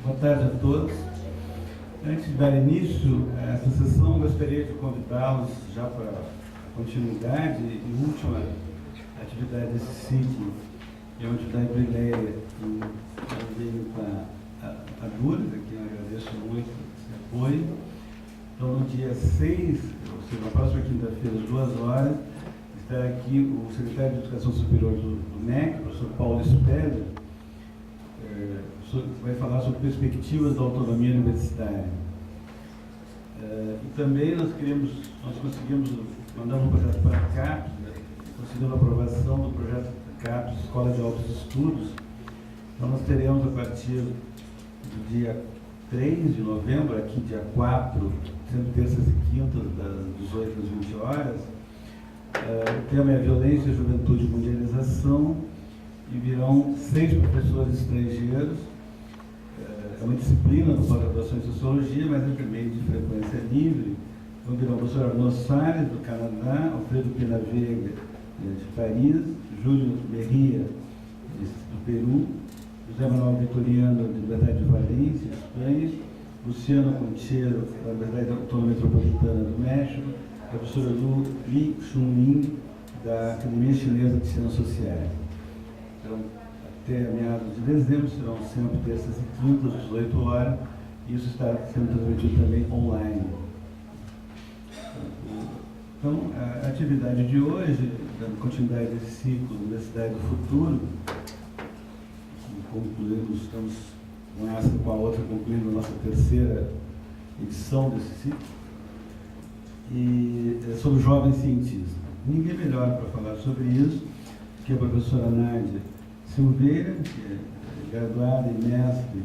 Boa tarde a todos. Antes de dar início a essa sessão, gostaria de convidá-los já para a continuidade e última atividade desse ciclo, que é uma atividade primeira que veio com a Lourdes, a quem eu agradeço muito esse apoio. Então, no dia 6, ou seja, na próxima quinta-feira, às 2 horas, estará aqui o secretário de Educação Superior do MEC, o professor Paulo Speller, vai falar sobre perspectivas da autonomia universitária. E também nós conseguimos mandar um projeto para a CAPES, conseguimos a aprovação do projeto CAPES, Escola de Altos Estudos. Então nós teremos a partir do dia 3 de novembro, aqui dia 4, sendo terças e quintas, das 18 às 20 horas, o tema é Violência, Juventude e Mundialização, e virão 6 professores estrangeiros. É uma disciplina do pós-graduação em Sociologia, mas é também de frequência livre. Então virão o professor Arnaud Salles, do Canadá, Alfredo Pena Veiga, de Paris, Júlio Berria, do Peru, José Manuel Vitoriano, da Universidade de Valência, Espanha, Luciano Concheiro, da Universidade Autônoma Metropolitana do México, a professora Li Chunlin, da Academia Chinesa de Ciências Sociais. Então, até meados de dezembro serão sempre terças e quintas, às 18 horas, e isso está sendo transmitido também online. Então, a atividade de hoje, dando continuidade desse ciclo Universidade do Futuro, concluímos, estamos com essa e com a outra, concluindo a nossa terceira edição desse ciclo, e sobre jovens cientistas. Ninguém melhor para falar sobre isso que a professora Nádia Silveira, que é graduada e mestre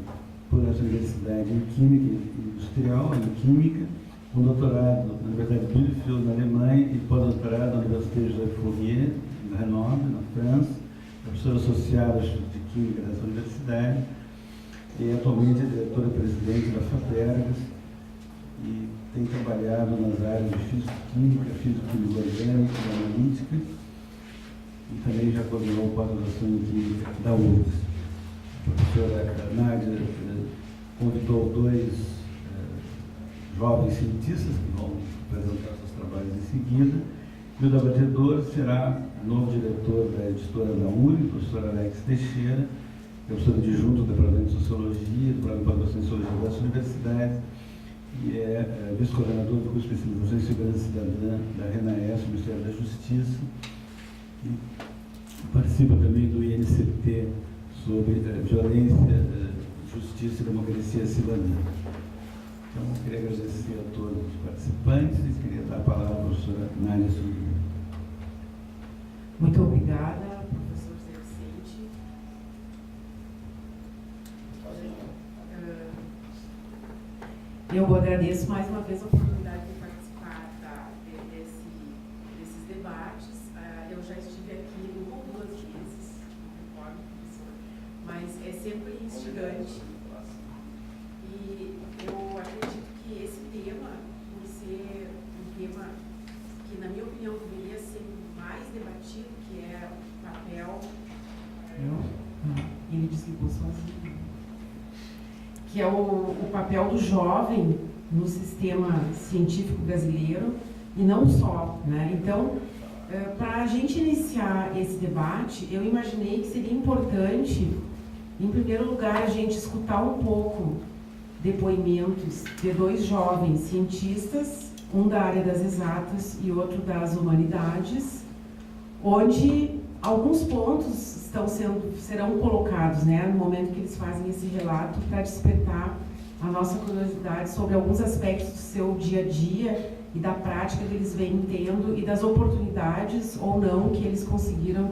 por essa universidade em Química Industrial, em Química, com doutorado na Universidade de Bielefeld, na Alemanha, e pós-doutorado na Université Joseph Fourier, em Grenoble, na França, professora associada ao Instituto de Química dessa universidade, e atualmente é diretora-presidente da FAPERGAS, e tem trabalhado nas áreas de físico-química, físico-química orgânica e analítica, e também já coordenou pós-graduação em Química da UFRGS. A professora Nádia convidou 2 jovens cientistas que vão apresentar seus trabalhos em seguida, e o debatedor será o novo diretor da editora da UNE, o professor Alex Teixeira, professor adjunto do Departamento de Sociologia, do Programa de Pós-Graduação em Sociologia dessa universidade, e é vice-coordenador do curso de Especialização em Segurança Cidadã da RENAES, do Ministério da Justiça, e participa também do INCT sobre violência, justiça e democracia cidadã. Então, eu queria agradecer a todos os participantes e queria dar a palavra à professora Nádia Silveira. Muito obrigada, professor Zé Vicente. Eu agradeço mais uma vez a oportunidade de participar desses debates. Eu já estive aqui 1 ou 2 vezes, não recordo, professor, mas é sempre instigante. E eu acredito que esse tema, por ser um tema que, na minha opinião, deveria ser mais debatido, que é o papel... Ele desligou sozinho. Que é o papel do jovem no sistema científico brasileiro, e não só, né? Então, para a gente iniciar esse debate, eu imaginei que seria importante, em primeiro lugar, a gente escutar um pouco depoimentos de 2 jovens cientistas, um da área das exatas e outro das humanidades, onde alguns pontos serão colocados, né, no momento que eles fazem esse relato, para despertar a nossa curiosidade sobre alguns aspectos do seu dia a dia e da prática que eles vêm tendo e das oportunidades ou não que eles conseguiram,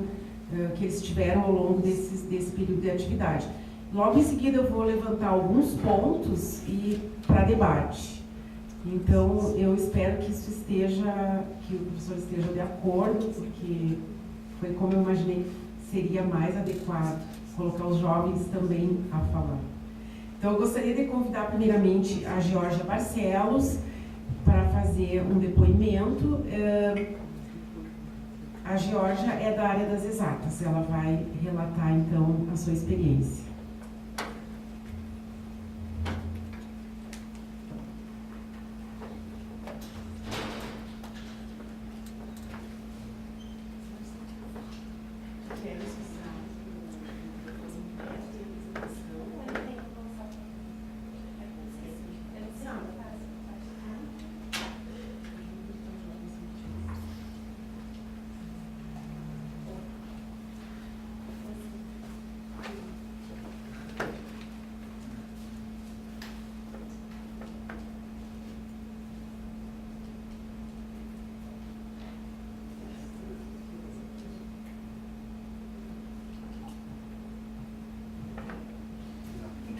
que eles tiveram ao longo desse período de atividade. Logo em seguida eu vou levantar alguns pontos para debate. Então eu espero que que o professor esteja de acordo, porque foi como eu imaginei que seria mais adequado colocar os jovens também a falar. Então eu gostaria de convidar primeiramente a Georgia Barcelos para fazer um depoimento. A Georgia é da área das exatas, ela vai relatar então a sua experiência.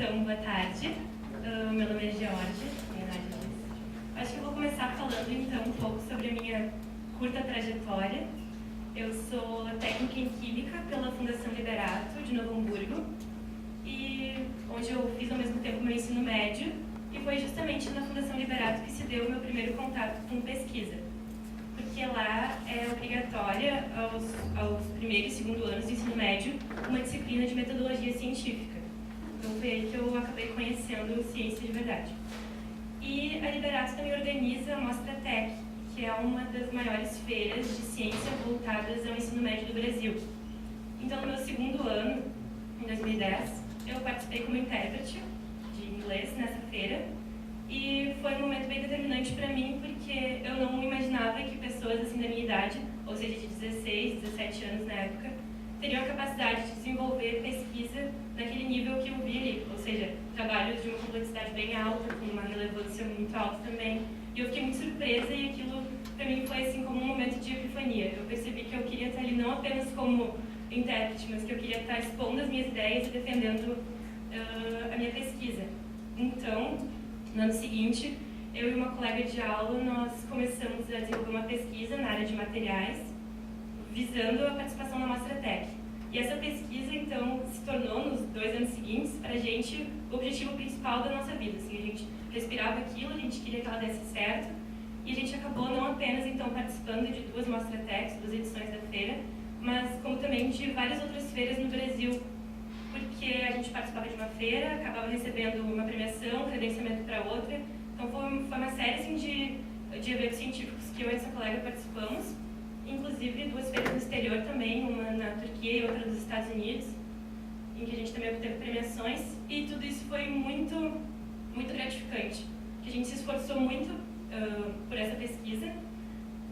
Então, boa tarde. Meu nome é Georgia, minha idade é disso. Acho que eu vou começar falando então um pouco sobre a minha curta trajetória. Eu sou técnica em Química pela Fundação Liberato, de Novo Hamburgo, e onde eu fiz ao mesmo tempo meu ensino médio, e foi justamente na Fundação Liberato que se deu o meu primeiro contato com pesquisa. Porque lá é obrigatória, aos primeiro e segundo anos do ensino médio, uma disciplina de metodologia científica. Então foi aí que eu acabei conhecendo ciência de verdade. E a Liberato também organiza a Mostra Tech, que é uma das maiores feiras de ciência voltadas ao ensino médio do Brasil. Então, no meu segundo ano, em 2010, eu participei como intérprete de inglês nessa feira, e foi um momento bem determinante para mim, porque eu não imaginava que pessoas assim da minha idade, ou seja, de 16, 17 anos na época, teriam a capacidade de desenvolver pesquisa naquele nível que eu vi ali, ou seja, trabalhos de uma complexidade bem alta, com uma relevância muito alta também. E eu fiquei muito surpresa, e aquilo para mim foi assim como um momento de epifania. Eu percebi que eu queria estar ali não apenas como intérprete, mas que eu queria estar expondo as minhas ideias e defendendo a minha pesquisa. Então, no ano seguinte, eu e uma colega de aula, nós começamos a desenvolver uma pesquisa na área de materiais, visando a participação na Mostra Tech. E essa pesquisa, então, se tornou, nos 2 anos seguintes, para a gente, o objetivo principal da nossa vida. Assim, a gente respirava aquilo, a gente queria que ela desse certo, e a gente acabou não apenas, então, participando de 2 Mostra Techs, 2 edições da feira, mas como também de várias outras feiras no Brasil, porque a gente participava de uma feira, acabava recebendo uma premiação, credenciamento para outra. Então foi uma série assim, de eventos científicos que eu e essa colega participamos, inclusive 2 feiras no exterior também, uma na Turquia e outra nos Estados Unidos, em que a gente também obteve premiações, e tudo isso foi muito, muito gratificante, que a gente se esforçou muito por essa pesquisa,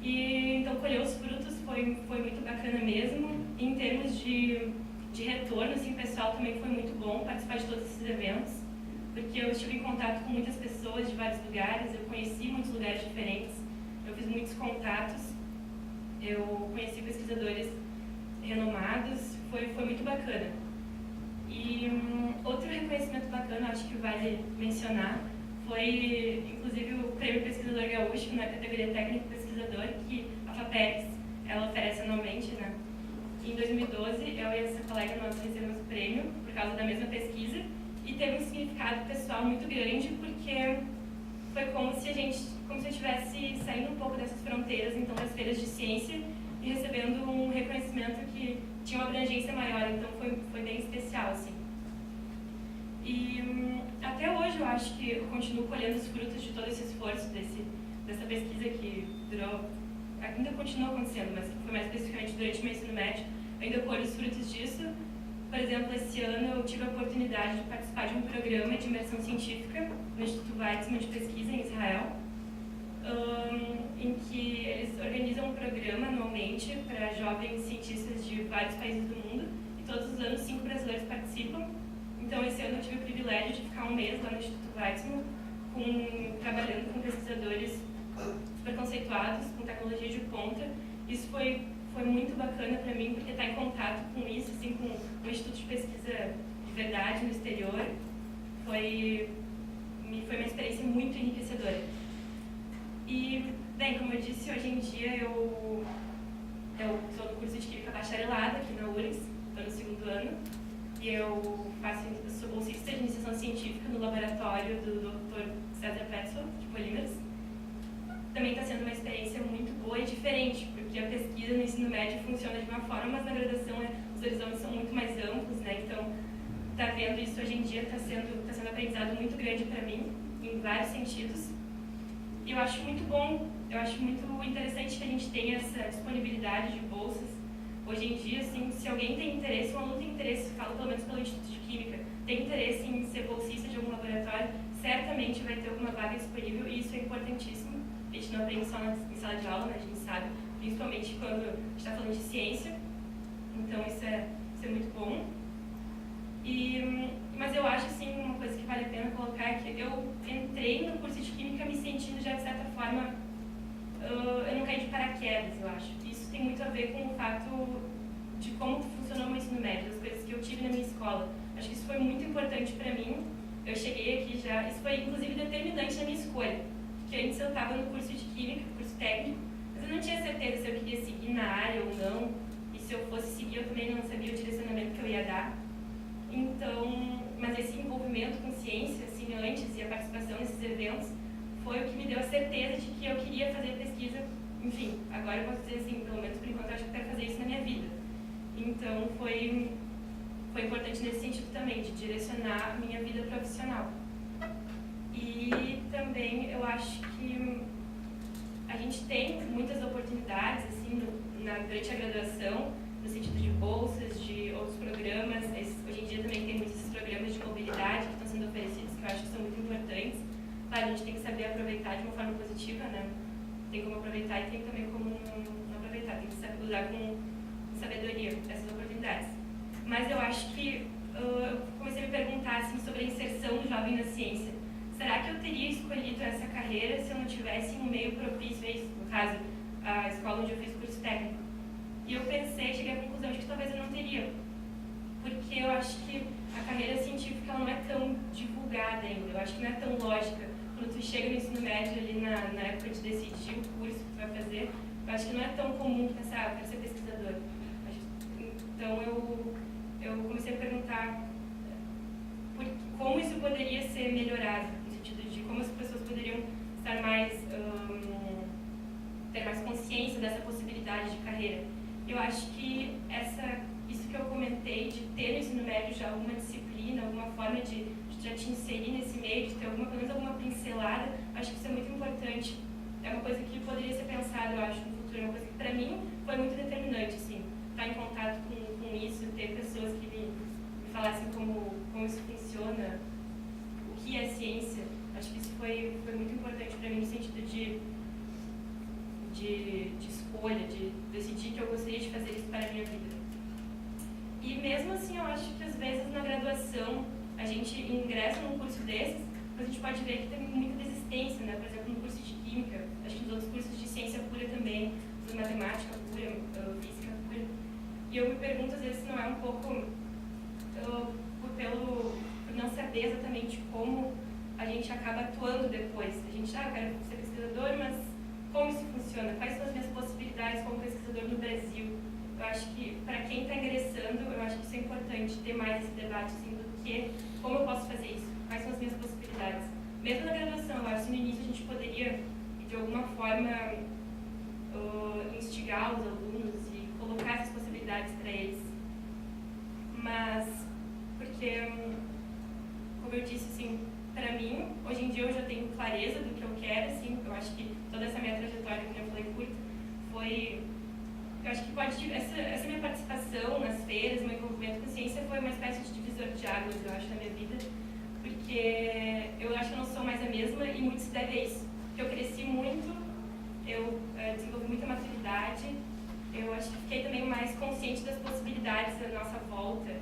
e então colher os frutos foi muito bacana mesmo. Em termos de retorno, assim, pessoal, também foi muito bom participar de todos esses eventos, porque eu estive em contato com muitas pessoas de vários lugares, eu conheci muitos lugares diferentes, eu fiz muitos contatos, eu conheci pesquisadores renomados, foi muito bacana. E outro reconhecimento bacana, acho que vale mencionar, foi inclusive o Prêmio Pesquisador Gaúcho na categoria Técnico Pesquisador, que a FAPERGS ela oferece anualmente, né? Em 2012, eu e essa colega nós recebemos o prêmio por causa da mesma pesquisa, e teve um significado pessoal muito grande, porque foi como se eu estivesse saindo um pouco dessas fronteiras, então, das feiras de ciência, e recebendo um reconhecimento que tinha uma abrangência maior, então foi bem especial, assim. E até hoje eu acho que eu continuo colhendo os frutos de todo esse esforço dessa pesquisa que durou, ainda continua acontecendo, mas que foi mais especificamente durante o meu ensino médio, eu ainda colho os frutos disso. Por exemplo, esse ano eu tive a oportunidade de participar de um programa de imersão científica no Instituto Weizmann de Pesquisa em Israel, em que eles organizam um programa anualmente para jovens cientistas de vários países do mundo, e todos os anos 5 brasileiros participam. Então, esse ano eu tive o privilégio de ficar um mês lá no Instituto Weizmann, trabalhando com pesquisadores super conceituados, com tecnologia de ponta. Isso foi muito bacana para mim, porque estar em contato com isso, assim, com o Instituto de Pesquisa de verdade no exterior, foi uma experiência muito enriquecedora. E, bem, como eu disse, hoje em dia eu sou do curso de Química Bacharelada aqui na URGS, estou no segundo ano, e eu sou bolsista de iniciação científica no laboratório do Dr. César Petzold, de polímeros. Também está sendo uma experiência muito boa e diferente, porque a pesquisa no ensino médio funciona de uma forma, mas na graduação os horizontes são muito mais amplos, né? Então, tá vendo isso hoje em dia está sendo um aprendizado muito grande para mim, em vários sentidos. E eu acho muito bom, eu acho muito interessante que a gente tenha essa disponibilidade de bolsas. Hoje em dia, assim, se alguém tem interesse, um aluno tem interesse, falo pelo menos pelo Instituto de Química, tem interesse em ser bolsista de algum laboratório, certamente vai ter alguma vaga disponível, e isso é importantíssimo. A gente não aprende só em sala de aula, né? A gente sabe, principalmente quando a gente está falando de ciência. Então, isso é muito bom. Mas eu acho, assim, uma coisa que vale a pena colocar é que eu entrei no curso de Química me sentindo já, de certa forma, eu não caí de paraquedas, eu acho. Isso tem muito a ver com o fato de como funcionou o meu ensino médio, das coisas que eu tive na minha escola. Acho que isso foi muito importante para mim. Eu cheguei aqui já, isso foi inclusive determinante na minha escolha, porque antes eu estava no curso de Química, curso técnico, mas eu não tinha certeza se eu queria seguir na área ou não, e se eu fosse seguir eu também não sabia o direcionamento que eu ia dar. Então, mas esse envolvimento com ciência, assim, antes, e a participação nesses eventos, foi o que me deu a certeza de que eu queria fazer pesquisa. Enfim, agora eu posso dizer assim, pelo menos por enquanto eu acho que eu quero fazer isso na minha vida. Então foi importante nesse sentido também, de direcionar a minha vida profissional. E também eu acho que a gente tem muitas oportunidades assim, durante a graduação, no sentido de bolsas, de outros programas. Hoje em dia também tem muitos programas de mobilidade que estão sendo oferecidos, que eu acho que são muito importantes. Claro, a gente tem que saber aproveitar de uma forma positiva, né? Tem como aproveitar e tem também como não aproveitar. Tem que saber usar com sabedoria essas oportunidades. Mas eu acho que eu comecei a me perguntar assim, sobre a inserção do jovem na ciência. Será que eu teria escolhido essa carreira se eu não tivesse um meio propício a isso? No caso, a escola onde eu fiz curso técnico. E eu pensei, cheguei à conclusão de que talvez eu não teria. Porque eu acho que a carreira científica ela não é tão divulgada ainda. Eu acho que não é tão lógica. Quando tu chega no ensino médio, ali na época de decidir o curso que tu vai fazer, eu acho que não é tão comum pensar, eu quero ser pesquisador. Então eu comecei a perguntar como isso poderia ser melhorado, no sentido de como as pessoas poderiam estar mais, ter mais consciência dessa possibilidade de carreira. Eu acho que isso que eu comentei, de ter no ensino médio já alguma disciplina, alguma forma de já te inserir nesse meio, de ter pelo menos alguma pincelada, acho que isso é muito importante. É uma coisa que poderia ser pensada, eu acho, no futuro. É uma coisa que, para mim, foi muito determinante, assim, estar em contato com isso, ter pessoas que me falassem como isso funciona, o que é ciência. Acho que isso foi muito importante para mim, no sentido de escolha, de decidir que eu gostaria de fazer isso para a minha vida. E mesmo assim, eu acho que às vezes na graduação a gente ingressa num curso desses, mas a gente pode ver que tem muita desistência, né? Por exemplo, no curso de Química, acho que nos outros cursos de Ciência Pura também, de Matemática Pura, Física Pura. E eu me pergunto às vezes se não é um pouco por não saber exatamente como a gente acaba atuando depois. A gente, eu quero ser pesquisador, mas como isso funciona? Quais são as minhas possibilidades como pesquisador no Brasil? Eu acho que, para quem está ingressando, eu acho que isso é importante, ter mais esse debate, assim, do que, como eu posso fazer isso? Quais são as minhas possibilidades? Mesmo na graduação, eu acho que no início a gente poderia, de alguma forma, instigar os alunos e colocar essas possibilidades para eles. Mas, porque, como eu disse, assim, para mim, hoje em dia eu já tenho clareza do que eu quero, assim, eu acho que toda essa minha trajetória, como eu falei, curta, foi... Eu acho que essa minha participação nas feiras, meu envolvimento com ciência foi uma espécie de divisor de águas, eu acho, na minha vida, porque eu acho que eu não sou mais a mesma e muito se deve a isso. Porque eu cresci muito, eu desenvolvi muita maturidade, eu acho que fiquei também mais consciente das possibilidades da nossa volta,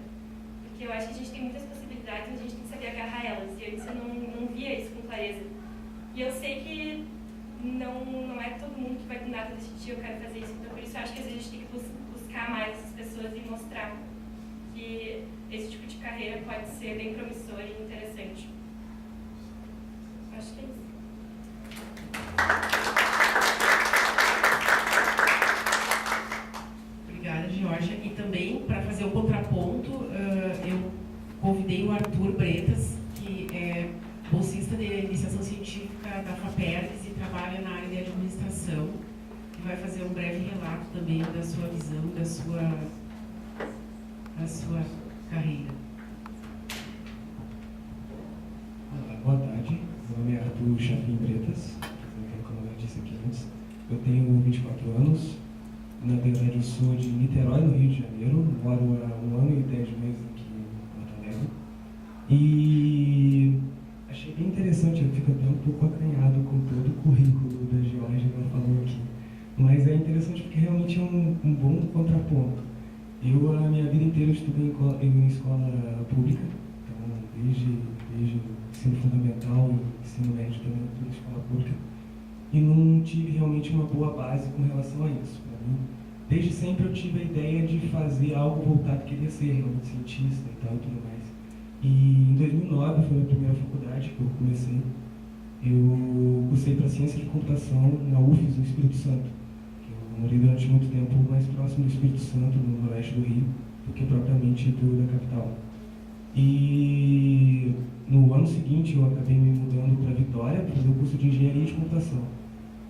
porque eu acho que a gente tem muitas possibilidades, mas a gente tem que saber agarrar elas, e antes eu não via isso com clareza. E eu sei que não é todo mundo que vai do nada decidir, eu quero fazer isso, então por isso eu acho que às vezes a gente tem que buscar mais essas pessoas e mostrar que esse tipo de carreira pode ser bem promissor e interessante. Acho que é isso. Obrigada, Georgia. E também, para fazer o contraponto, eu convidei o Arthur Bretas, que é bolsista de iniciação científica da FAPERGS e trabalha na área de administração, que vai fazer um breve relato também da sua visão, da sua carreira. Olá, boa tarde. Meu nome é Arthur Chapim Bretas, como eu disse aqui antes. Eu tenho 24 anos. Na verdade, eu sou de Niterói, no Rio de Janeiro. Moro há 1 ano e 10 meses aqui em Porto Alegre. E achei bem interessante, eu fico até um pouco acanhado com todo o currículo da Georgia que ela falou aqui. Mas é interessante porque realmente é um bom contraponto. Eu, a minha vida inteira, estudei em escola pública, então desde o ensino fundamental e ensino médio também tudo em escola pública, e não tive realmente uma boa base com relação a isso. Para mim, desde sempre eu tive a ideia de fazer algo voltado, queria ser realmente cientista e tal e tudo mais. E em 2009 foi a primeira faculdade que eu comecei. Eu cursei para Ciência de Computação na UFES, no Espírito Santo. Eu morei durante muito tempo mais próximo do Espírito Santo, no noroeste do Rio, do que propriamente da capital. E no ano seguinte eu acabei me mudando para Vitória para fazer o curso de Engenharia de Computação.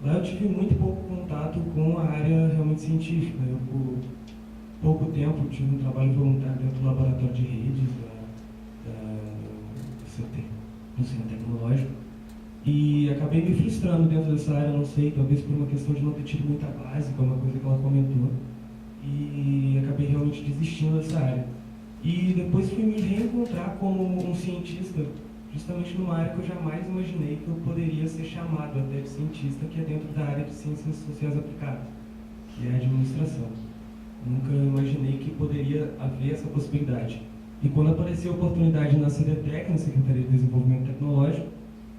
Lá eu tive muito pouco contato com a área realmente científica. Eu, por pouco tempo, tive um trabalho voluntário dentro do laboratório de redes do Centro Tecnológico. E acabei me frustrando dentro dessa área, não sei, talvez por uma questão de não ter tido muita base, que é uma coisa que ela comentou. E acabei realmente desistindo dessa área. E depois fui me reencontrar como um cientista, justamente numa área que eu jamais imaginei que eu poderia ser chamado até de cientista, que é dentro da área de Ciências Sociais Aplicadas, que é a administração. Nunca imaginei que poderia haver essa possibilidade. E quando apareceu a oportunidade na CDTEC, na Secretaria de Desenvolvimento Tecnológico,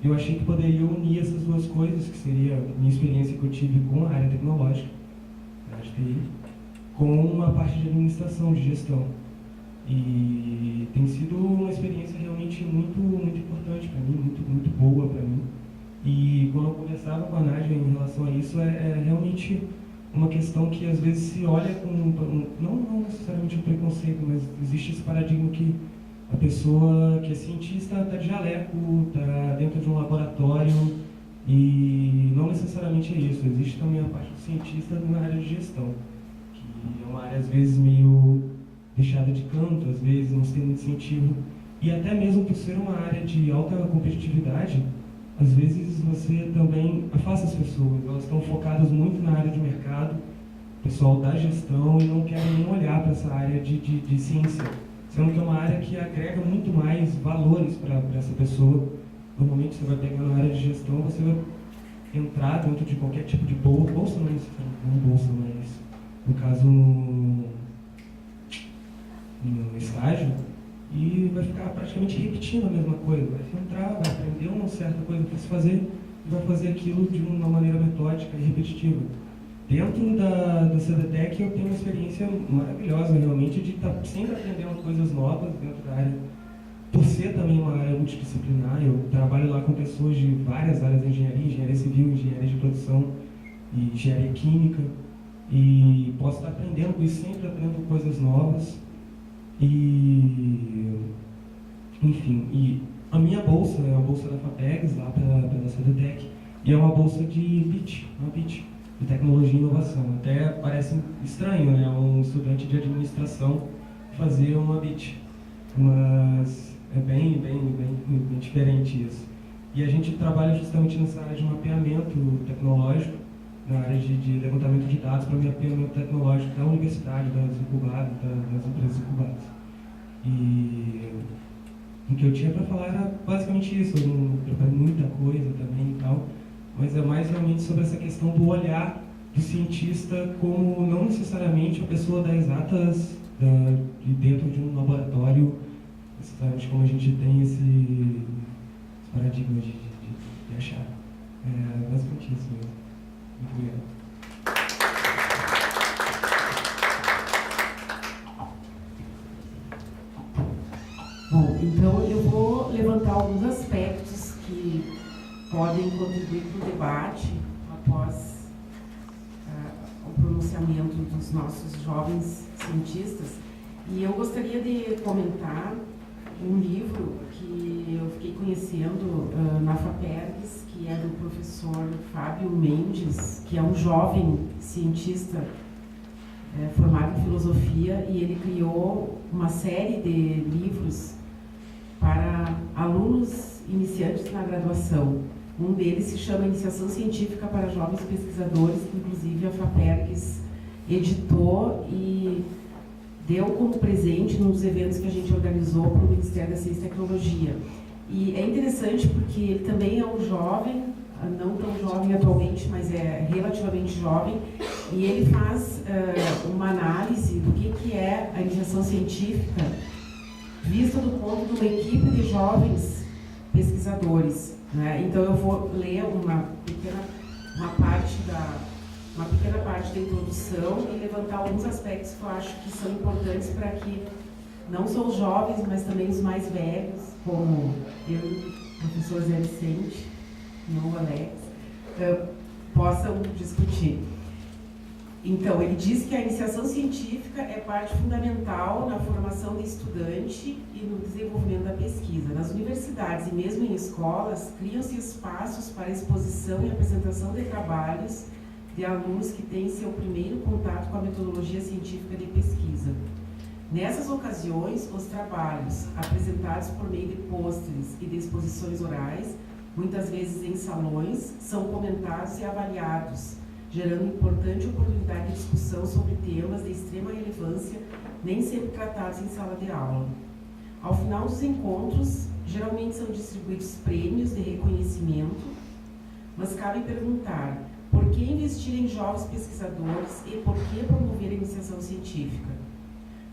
eu achei que poderia unir essas duas coisas, que seria a minha experiência que eu tive com a área tecnológica, a área de TI, com uma parte de administração, de gestão. E tem sido uma experiência realmente muito importante para mim, muito boa para mim. E quando eu conversava com a Nádia em relação a isso, é realmente uma questão que às vezes se olha com, não necessariamente um preconceito, mas existe esse paradigma que a pessoa que é cientista está de jaleco, está dentro de um laboratório, e não necessariamente é isso. Existe também a parte do cientista na área de gestão, que é uma área às vezes meio deixada de canto, às vezes não se tem muito incentivo, e até mesmo por ser uma área de alta competitividade, às vezes você também afasta as pessoas, elas estão focadas muito na área de mercado, o pessoal da gestão, e não querem nem olhar para essa área de ciência, sendo que é uma área que agrega muito mais valores para essa pessoa. Normalmente você vai pegar na área de gestão, você vai entrar dentro de qualquer tipo de bolsa, não bolsa, mas no caso no estágio, e vai ficar praticamente repetindo a mesma coisa. Vai entrar, vai aprender uma certa coisa para se fazer e vai fazer aquilo de uma maneira metódica e repetitiva. Dentro da CDTEC eu tenho uma experiência maravilhosa realmente de estar sempre aprendendo coisas novas dentro da área. Por ser também uma área multidisciplinar, eu trabalho lá com pessoas de várias áreas da engenharia, engenharia civil, engenharia de produção e engenharia química, e posso estar aprendendo com isso, sempre aprendendo coisas novas. E, enfim, e a minha bolsa é a bolsa da FAPEGS, lá pela CDTEC, e é uma bolsa de BIT, de Tecnologia e Inovação. Até parece estranho, né, um estudante de administração fazer uma BIT, mas é bem diferente isso. E a gente trabalha justamente nessa área de mapeamento tecnológico, na área de levantamento de dados para mapeamento tecnológico da universidade, das incubadas, das empresas incubadas. E o que eu tinha para falar era basicamente isso. Eu não preparei muita coisa também e tal, mas é mais realmente sobre essa questão do olhar do cientista como não necessariamente a pessoa das exatas de dentro de um laboratório, necessariamente como a gente tem esse paradigma de achar. É basicamente isso mesmo. Muito obrigado. Bom, então eu vou levantar alguns aspectos que podem contribuir para o debate após o pronunciamento dos nossos jovens cientistas. E eu gostaria de comentar um livro que eu fiquei conhecendo na FAPERGS, que é do professor Fábio Mendes, que é um jovem cientista formado em filosofia, e ele criou uma série de livros para alunos iniciantes na graduação. Um deles se chama Iniciação Científica para Jovens Pesquisadores, que inclusive a FAPERGS editou e deu como presente num dos eventos que a gente organizou para o Ministério da Ciência e Tecnologia. E é interessante porque ele também é um jovem, não tão jovem atualmente, mas é relativamente jovem, e ele faz uma análise do que é a iniciação científica vista do ponto de uma equipe de jovens pesquisadores, né? Então eu vou ler uma parte uma pequena parte da introdução e levantar alguns aspectos que eu acho que são importantes para que não só os jovens, mas também os mais velhos, como eu e o professor Zé Vicente, não o Alex, possam discutir. Então, ele diz que a iniciação científica é parte fundamental na formação do estudante e no desenvolvimento da pesquisa. Nas universidades e mesmo em escolas, criam-se espaços para exposição e apresentação de trabalhos de alunos que têm seu primeiro contato com a metodologia científica de pesquisa. Nessas ocasiões, os trabalhos apresentados por meio de pôsteres e de exposições orais, muitas vezes em salões, são comentados e avaliados, gerando importante oportunidade de discussão sobre temas de extrema relevância, nem sempre tratados em sala de aula. Ao final dos encontros, geralmente são distribuídos prêmios de reconhecimento, mas cabe perguntar: por que investir em jovens pesquisadores e por que promover a iniciação científica?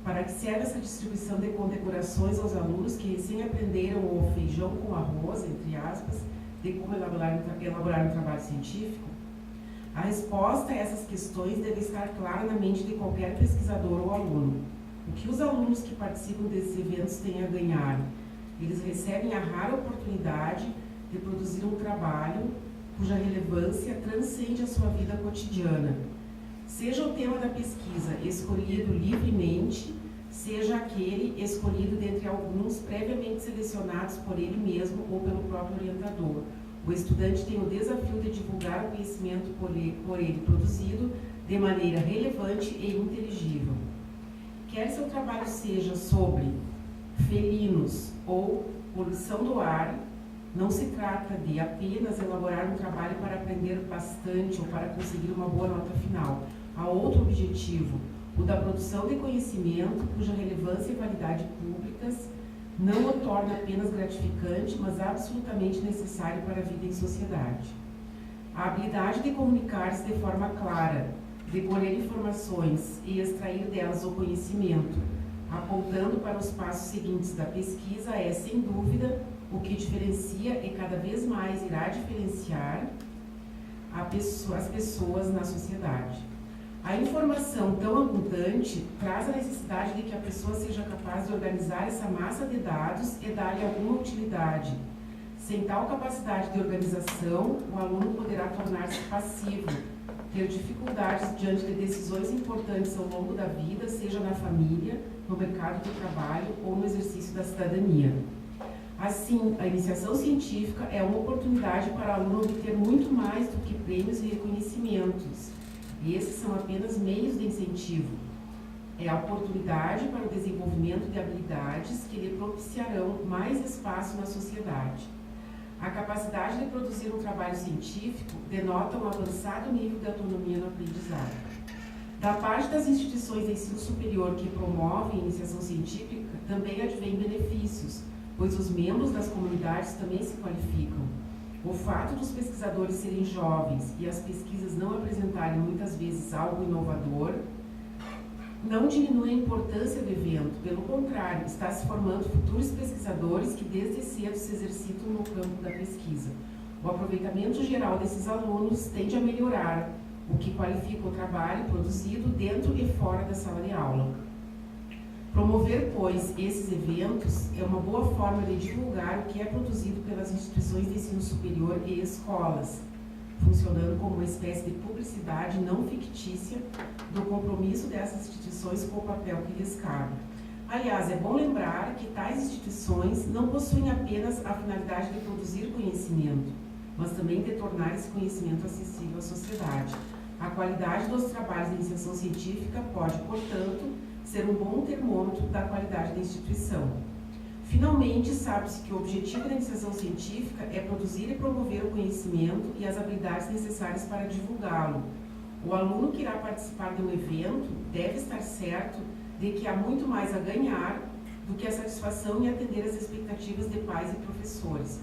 Para que serve essa distribuição de condecorações aos alunos que recém aprenderam o feijão com arroz, entre aspas, de como elaborar um trabalho científico? A resposta a essas questões deve estar clara na mente de qualquer pesquisador ou aluno. O que os alunos que participam desses eventos têm a ganhar? Eles recebem a rara oportunidade de produzir um trabalho cuja relevância transcende a sua vida cotidiana. Seja o tema da pesquisa escolhido livremente, seja aquele escolhido dentre alguns previamente selecionados por ele mesmo ou pelo próprio orientador. O estudante tem o desafio de divulgar o conhecimento por ele produzido de maneira relevante e inteligível. Quer seu trabalho seja sobre felinos ou poluição do ar, não se trata de apenas elaborar um trabalho para aprender bastante ou para conseguir uma boa nota final. Há outro objetivo, o da produção de conhecimento cuja relevância e validade públicas não o torna apenas gratificante, mas absolutamente necessário para a vida em sociedade. A habilidade de comunicar-se de forma clara, de colher informações e extrair delas o conhecimento, apontando para os passos seguintes da pesquisa, é, sem dúvida, o que diferencia e cada vez mais irá diferenciar as pessoas na sociedade. A informação tão abundante traz a necessidade de que a pessoa seja capaz de organizar essa massa de dados e dar-lhe alguma utilidade. Sem tal capacidade de organização, o aluno poderá tornar-se passivo, ter dificuldades diante de decisões importantes ao longo da vida, seja na família, no mercado de trabalho ou no exercício da cidadania. Assim, a iniciação científica é uma oportunidade para o aluno obter muito mais do que prêmios e reconhecimentos. E esses são apenas meios de incentivo. É a oportunidade para o desenvolvimento de habilidades que lhe propiciarão mais espaço na sociedade. A capacidade de produzir um trabalho científico denota um avançado nível de autonomia no aprendizado. Da parte das instituições de ensino superior que promovem a iniciação científica, também advêm benefícios, pois os membros das comunidades também se qualificam. O fato dos pesquisadores serem jovens e as pesquisas não apresentarem muitas vezes algo inovador não diminui a importância do evento, pelo contrário, está se formando futuros pesquisadores que desde cedo se exercitam no campo da pesquisa. O aproveitamento geral desses alunos tende a melhorar, o que qualifica o trabalho produzido dentro e fora da sala de aula. Promover, pois, esses eventos é uma boa forma de divulgar o que é produzido pelas instituições de ensino superior e escolas, funcionando como uma espécie de publicidade não fictícia do compromisso dessas instituições com o papel que lhes cabe. Aliás, é bom lembrar que tais instituições não possuem apenas a finalidade de produzir conhecimento, mas também de tornar esse conhecimento acessível à sociedade. A qualidade dos trabalhos de iniciação científica pode, portanto, ser um bom termômetro da qualidade da instituição. Finalmente, sabe-se que o objetivo da iniciação científica é produzir e promover o conhecimento e as habilidades necessárias para divulgá-lo. O aluno que irá participar de um evento deve estar certo de que há muito mais a ganhar do que a satisfação em atender às expectativas de pais e professores.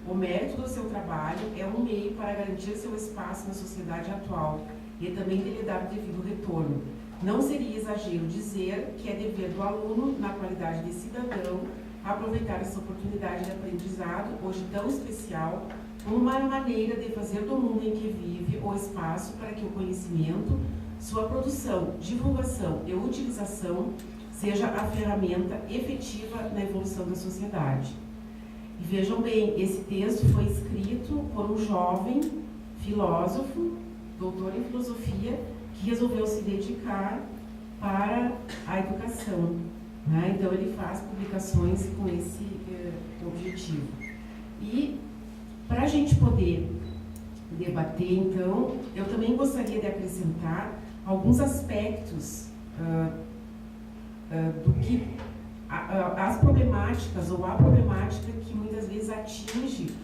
O mérito do seu trabalho é um meio para garantir seu espaço na sociedade atual e também de lhe dar o devido retorno. Não seria exagero dizer que é dever do aluno, na qualidade de cidadão, aproveitar essa oportunidade de aprendizado, hoje tão especial, uma maneira de fazer do mundo em que vive o espaço para que o conhecimento, sua produção, divulgação e utilização seja a ferramenta efetiva na evolução da sociedade. E vejam bem, esse texto foi escrito por um jovem filósofo, doutor em filosofia, que resolveu se dedicar para a educação, né? Então ele faz publicações com esse objetivo. E para a gente poder debater, então, eu também gostaria de acrescentar alguns aspectos do que as problemáticas ou a problemática que muitas vezes atinge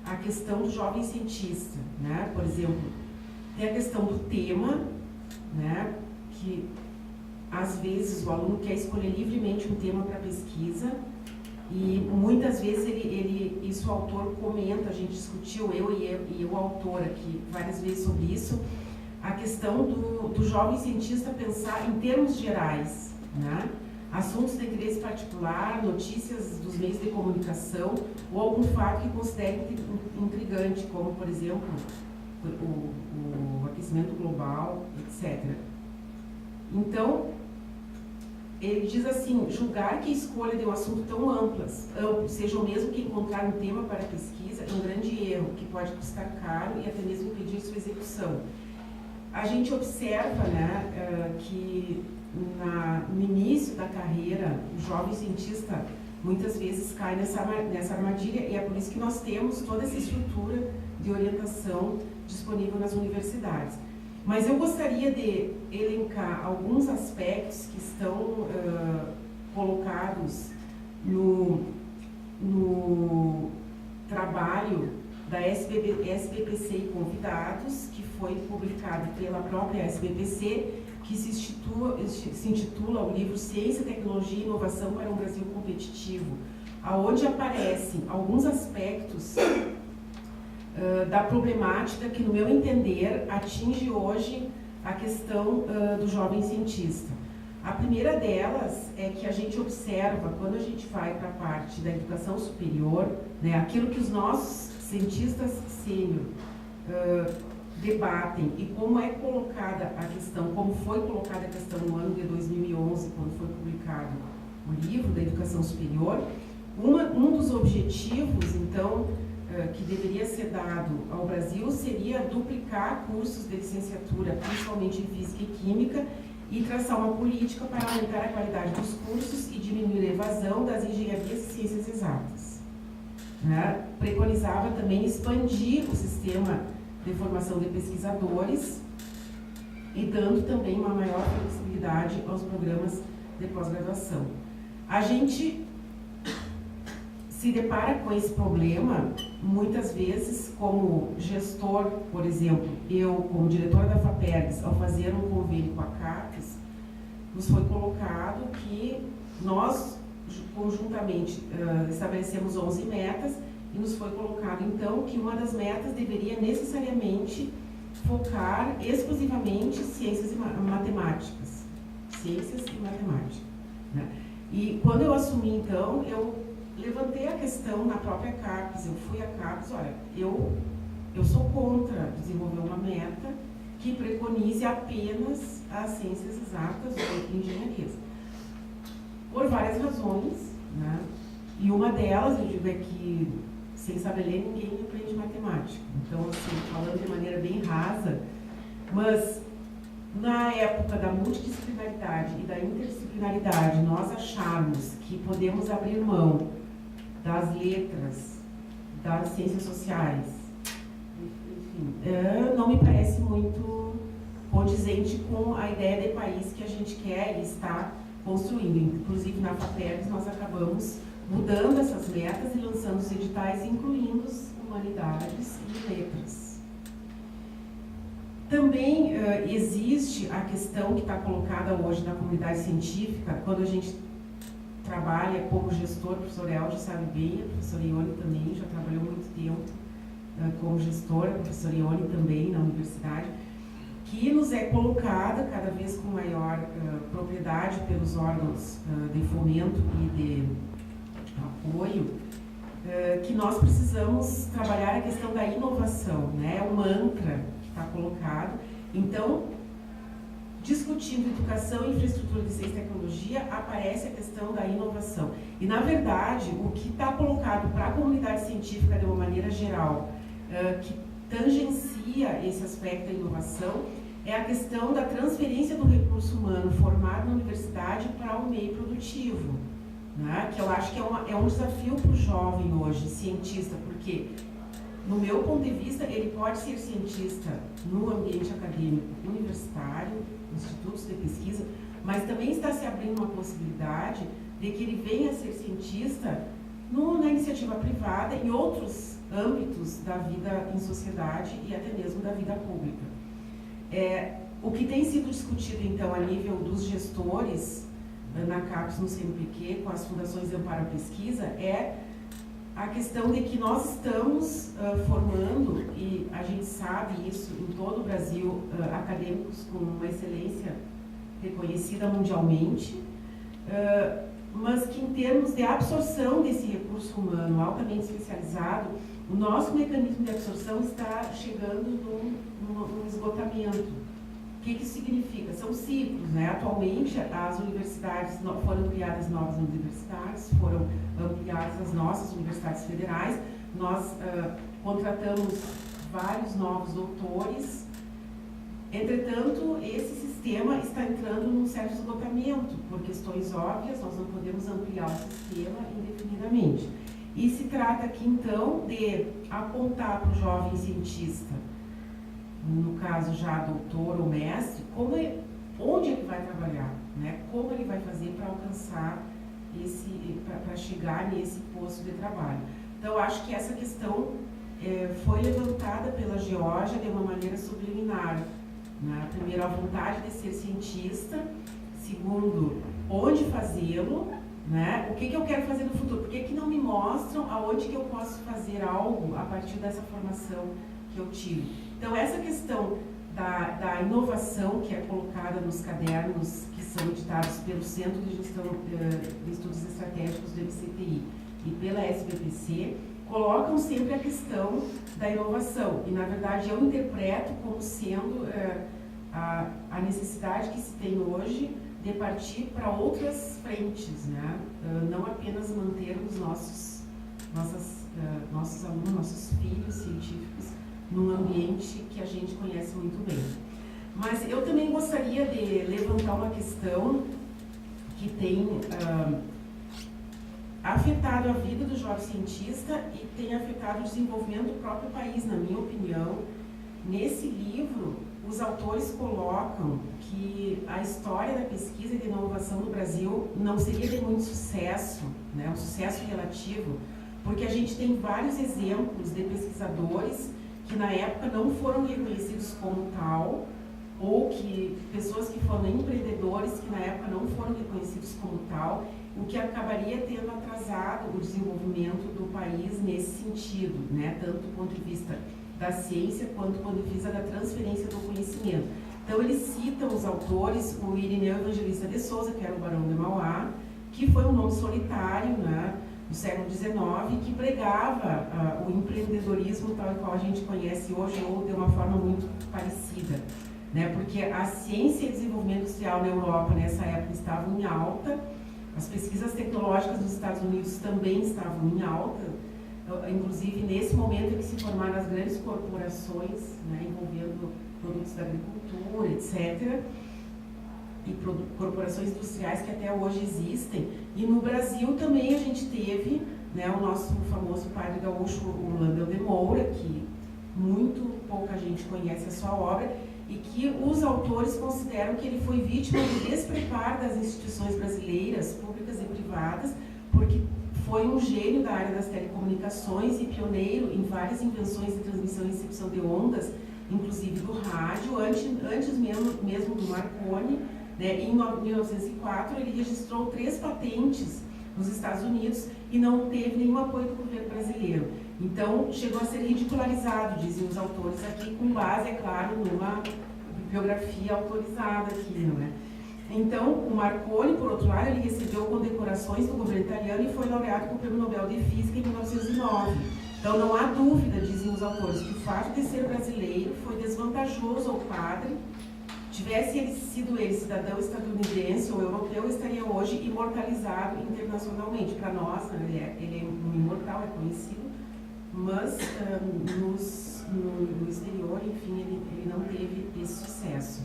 a questão do jovem cientista, né? Por exemplo, tem a questão do tema, né? Que às vezes o aluno quer escolher livremente um tema para pesquisa e muitas vezes isso o autor comenta, a gente discutiu, eu e o autor aqui várias vezes sobre isso, a questão do jovem cientista pensar em termos gerais, né? Assuntos de interesse particular, notícias dos meios de comunicação ou algum fato que considere intrigante, como, por exemplo, o aquecimento global, etc. Então, ele diz assim, julgar que a escolha de um assunto tão amplo seja o mesmo que encontrar um tema para pesquisa é um grande erro, que pode custar caro e até mesmo impedir sua execução. A gente observa, né, que no início da carreira, o jovem cientista muitas vezes cai nessa armadilha e é por isso que nós temos toda essa estrutura de orientação disponível nas universidades. Mas eu gostaria de elencar alguns aspectos que estão colocados no trabalho da SBPC e Convidados, que foi publicado pela própria SBPC, que se intitula o livro Ciência, Tecnologia e Inovação para um Brasil Competitivo, onde aparecem alguns aspectos da problemática que, no meu entender, atinge hoje a questão do jovem cientista. A primeira delas é que a gente observa, quando a gente vai para a parte da educação superior, né, aquilo que os nossos cientistas sênior debatem e como é colocada a questão, como foi colocada a questão no ano de 2011, quando foi publicado o livro da educação superior, um dos objetivos, então, que deveria ser dado ao Brasil seria duplicar cursos de licenciatura, principalmente em Física e Química, e traçar uma política para aumentar a qualidade dos cursos e diminuir a evasão das engenharias e ciências exatas. Né? Preconizava também expandir o sistema de formação de pesquisadores e dando também uma maior flexibilidade aos programas de pós-graduação. A gente se depara com esse problema muitas vezes como gestor, por exemplo, eu como diretora da FAPERGS, ao fazer um convênio com a CAPES, nos foi colocado que nós conjuntamente estabelecemos 11 metas e nos foi colocado então que uma das metas deveria necessariamente focar exclusivamente ciências e matemáticas. Ciências e matemática. Né? E quando eu assumi então, eu levantei a questão na própria CAPES, eu fui à CAPES, olha, eu sou contra desenvolver uma meta que preconize apenas as ciências exatas ou engenharias. Por várias razões, né? E uma delas, eu digo, é que sem saber ler ninguém aprende matemática. Então, assim, falando de maneira bem rasa, mas na época da multidisciplinaridade e da interdisciplinaridade, nós acharmos que podemos abrir mão das letras, das ciências sociais, enfim, não me parece muito condizente com a ideia de país que a gente quer e está construindo. Inclusive, na FAPERGS, nós acabamos mudando essas metas e lançando os editais, incluindo humanidades e letras. Também existe a questão que está colocada hoje na comunidade científica, quando a gente trabalha como gestor, o professor Elge sabe bem, a professora Ione também já trabalhou muito tempo como gestora, a professora Ione também na universidade, que nos é colocada cada vez com maior propriedade pelos órgãos de fomento e de apoio, que nós precisamos trabalhar a questão da inovação, né? É um mantra que está colocado. Então, discutindo educação, infraestrutura de ciência e tecnologia, aparece a questão da inovação. E, na verdade, o que está colocado para a comunidade científica de uma maneira geral, que tangencia esse aspecto da inovação, é a questão da transferência do recurso humano formado na universidade para o meio produtivo, né? Que eu acho que é um desafio para o jovem hoje, cientista, porque, no meu ponto de vista, ele pode ser cientista no ambiente acadêmico universitário, institutos de pesquisa, mas também está se abrindo uma possibilidade de que ele venha a ser cientista na iniciativa privada e outros âmbitos da vida em sociedade e até mesmo da vida pública. O que tem sido discutido, então, a nível dos gestores, na CAPES, no CNPq, com as fundações de amparo à pesquisa, é a questão de que nós estamos formando, e a gente sabe isso em todo o Brasil, acadêmicos com uma excelência reconhecida mundialmente, mas que em termos de absorção desse recurso humano altamente especializado, o nosso mecanismo de absorção está chegando num esgotamento. O que isso significa? São ciclos, né? Atualmente, as universidades foram criadas novas universidades, foram ampliadas as nossas universidades federais, nós contratamos vários novos doutores. Entretanto, esse sistema está entrando num certo esgotamento, por questões óbvias, nós não podemos ampliar o sistema indefinidamente. E se trata aqui, então, de apontar para o jovem cientista, no caso já doutor ou mestre, onde ele vai trabalhar, né? Como ele vai fazer para alcançar para chegar nesse posto de trabalho. Então, acho que essa questão foi levantada pela Geórgia de uma maneira subliminar, né? Primeiro, a vontade de ser cientista. Segundo, onde fazê-lo, né? O que eu quero fazer no futuro? Por que não me mostram aonde que eu posso fazer algo a partir dessa formação que eu tive? Então, essa questão da inovação que é colocada nos cadernos que são editados pelo Centro de Gestão de Estudos Estratégicos do MCTI e pela SBPC, colocam sempre a questão da inovação. E, na verdade, eu interpreto como sendo a necessidade que se tem hoje de partir para outras frentes, né? Não apenas mantermos nossos alunos, nossos filhos científicos num ambiente que a gente conhece muito bem. Mas eu também gostaria de levantar uma questão que tem afetado a vida do jovem cientista e tem afetado o desenvolvimento do próprio país, na minha opinião. Nesse livro, os autores colocam que a história da pesquisa e da inovação no Brasil não seria de muito sucesso, né, um sucesso relativo, porque a gente tem vários exemplos de pesquisadores que na época não foram reconhecidos como tal, ou que pessoas que foram empreendedores que na época não foram reconhecidos como tal, o que acabaria tendo atrasado o desenvolvimento do país nesse sentido, né, tanto do ponto de vista da ciência quanto do ponto de vista da transferência do conhecimento. Então eles citam os autores, o Irineu Evangelista de Souza, que era o Barão de Mauá, que foi um nome solitário, né, do século XIX, que pregava o empreendedorismo tal e qual a gente conhece hoje, ou de uma forma muito parecida, né? Porque a ciência e desenvolvimento industrial na Europa nessa época estavam em alta, as pesquisas tecnológicas nos Estados Unidos também estavam em alta, inclusive nesse momento em que se formaram as grandes corporações, né, envolvendo produtos da agricultura, etc., e corporações industriais que até hoje existem. E no Brasil também a gente teve, né, o nosso famoso padre gaúcho, o Landel de Moura, que muito pouca gente conhece a sua obra, e que os autores consideram que ele foi vítima do despreparo das instituições brasileiras, públicas e privadas, porque foi um gênio da área das telecomunicações e pioneiro em várias invenções de transmissão e recepção de ondas, inclusive do rádio, antes mesmo do Marconi. Né? Em 1904, ele registrou 3 patentes nos Estados Unidos e não teve nenhum apoio do governo brasileiro. Então, chegou a ser ridicularizado, dizem os autores aqui, com base, é claro, numa bibliografia autorizada aqui, não é? Então, o Marconi, por outro lado, ele recebeu condecorações do governo italiano e foi laureado com o Prêmio Nobel de Física em 1909. Então, não há dúvida, dizem os autores, que o fato de ser brasileiro foi desvantajoso ao padre. Tivesse ele sido cidadão estadunidense ou europeu, estaria hoje imortalizado internacionalmente. Para nós, né, ele é um imortal, é conhecido, mas no exterior, enfim, ele não teve esse sucesso.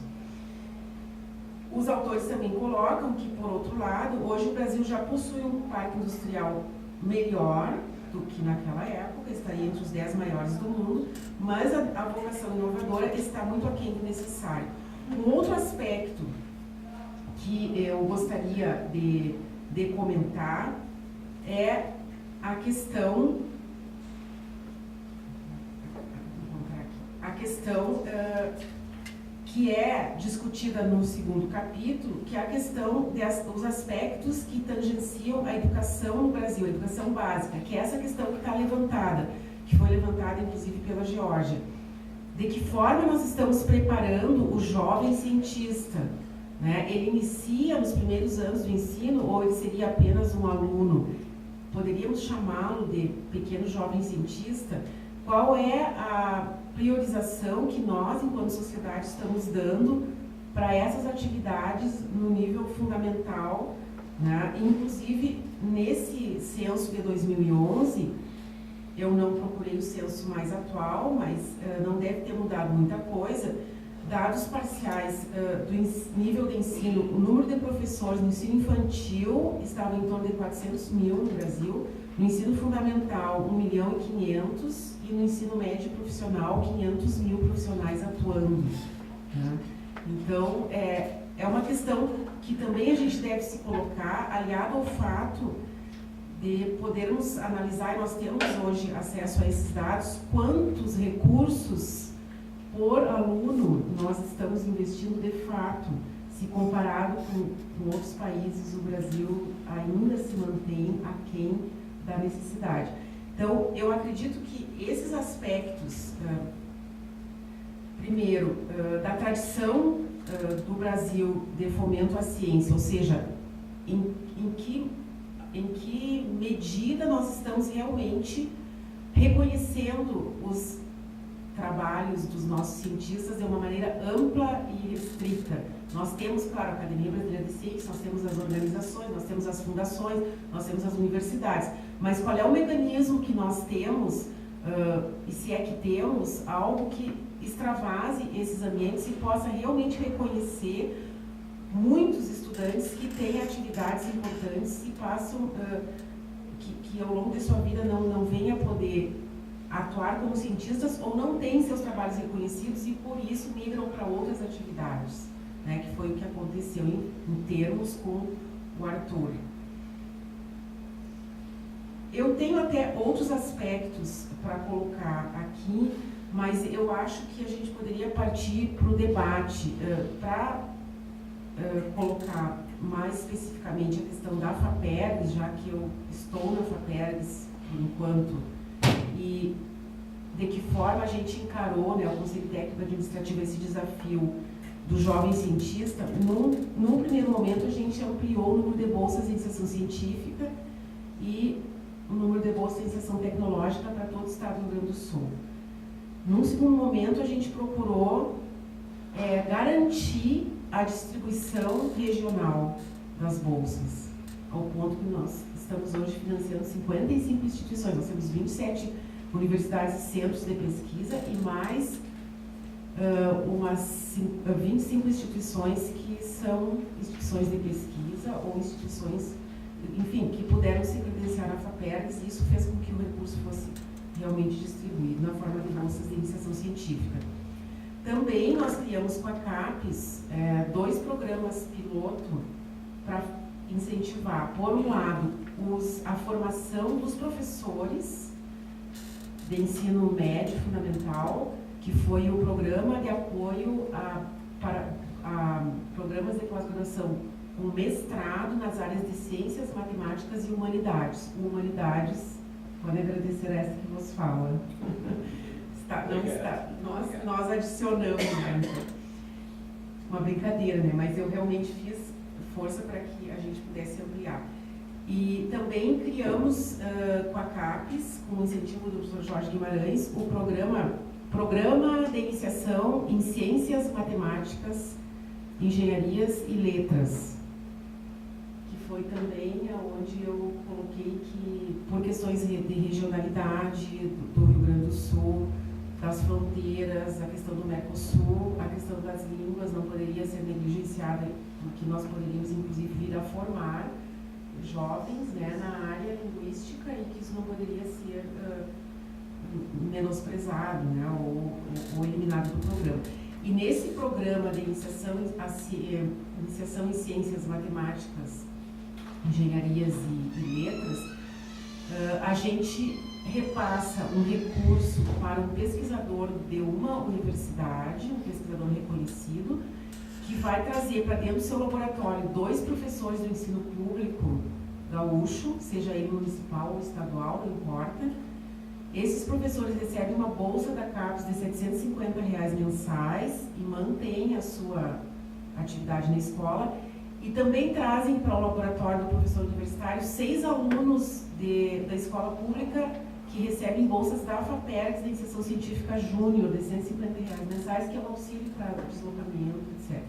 Os autores também colocam que, por outro lado, hoje o Brasil já possui um parque industrial melhor do que naquela época, estaria entre os 10 maiores do mundo, mas a vocação inovadora está muito aquém do necessário. Um outro aspecto que eu gostaria de comentar é a questão que é discutida no segundo capítulo, que é a questão dos aspectos que tangenciam a educação no Brasil, a educação básica, que é essa questão que está levantada, que foi levantada inclusive pela Geórgia. De que forma nós estamos preparando o jovem cientista? Né? Ele inicia nos primeiros anos do ensino ou ele seria apenas um aluno? Poderíamos chamá-lo de pequeno jovem cientista? Qual é a priorização que nós, enquanto sociedade, estamos dando para essas atividades no nível fundamental? Né? Inclusive, nesse censo de 2011, eu não procurei o censo mais atual, mas não deve ter mudado muita coisa. Dados parciais do nível de ensino, o número de professores no ensino infantil estava em torno de 400 mil no Brasil, no ensino fundamental 1.500.000 e no ensino médio profissional 500 mil profissionais atuando. Né? Então, é uma questão que também a gente deve se colocar, aliado ao fato de podermos analisar, e nós temos hoje acesso a esses dados, quantos recursos por aluno nós estamos investindo de fato. Se comparado com outros países, o Brasil ainda se mantém aquém da necessidade. Então, eu acredito que esses aspectos, primeiro, da tradição do Brasil de fomento à ciência, ou seja, em que medida nós estamos realmente reconhecendo os trabalhos dos nossos cientistas de uma maneira ampla e restrita. Nós temos, claro, a Academia Brasileira de Ciências, nós temos as organizações, nós temos as fundações, nós temos as universidades, mas qual é o mecanismo que nós temos, e se é que temos, algo que extravase esses ambientes e possa realmente reconhecer muitos estudantes que têm atividades importantes e passam, que ao longo de sua vida não venham a poder atuar como cientistas ou não têm seus trabalhos reconhecidos e por isso migram para outras atividades, né, que foi o que aconteceu em termos com o Arthur. Eu tenho até outros aspectos para colocar aqui, mas eu acho que a gente poderia partir para o debate, para colocar mais especificamente a questão da FAPERGS, já que eu estou na FAPERGS por enquanto, e de que forma a gente encarou, né, o Conselho Técnico Administrativo, esse desafio do jovem cientista. Num primeiro momento, a gente ampliou o número de bolsas de iniciação científica e o número de bolsas de iniciação tecnológica para todo o estado do Rio Grande do Sul. Num segundo momento, a gente procurou garantir a distribuição regional das bolsas, ao ponto que nós estamos hoje financiando 55 instituições. Nós temos 27 universidades e centros de pesquisa e mais umas 25 instituições que são instituições de pesquisa ou instituições, enfim, que puderam se credenciar na FAPERGS, e isso fez com que o recurso fosse realmente distribuído na forma de bolsas de iniciação científica. Também nós criamos com a CAPES 2 programas piloto para incentivar, por um lado, a formação dos professores de ensino médio fundamental, que foi o programa de apoio a programas de pós-graduação com mestrado nas áreas de ciências, matemáticas e humanidades. Humanidades, pode agradecer a essa que vos fala. Nós adicionamos, né? Uma brincadeira, né? Mas eu realmente fiz força para que a gente pudesse ampliar. E também criamos com a CAPES, com o incentivo do professor Jorge Guimarães, o Programa de Iniciação em Ciências Matemáticas, Engenharias e Letras, que foi também onde eu coloquei que, por questões de regionalidade do Rio Grande do Sul, das fronteiras, a questão do Mercosul, a questão das línguas não poderia ser negligenciada, porque nós poderíamos, inclusive, vir a formar jovens, né, na área linguística, e que isso não poderia ser menosprezado, né, ou eliminado do programa. E nesse programa de iniciação em ciências matemáticas, engenharias e letras, a gente repassa um recurso para um pesquisador de uma universidade, um pesquisador reconhecido, que vai trazer para dentro do seu laboratório 2 professores do ensino público gaúcho, seja ele municipal ou estadual, não importa. Esses professores recebem uma bolsa da CAPES de R$ 750 mensais e mantêm a sua atividade na escola, e também trazem para o laboratório do professor universitário 6 alunos da escola pública que recebem bolsas da FAPERGS, da Iniciação Científica Júnior, de R$ 150 mensais, que é um auxílio para deslocamento, etc.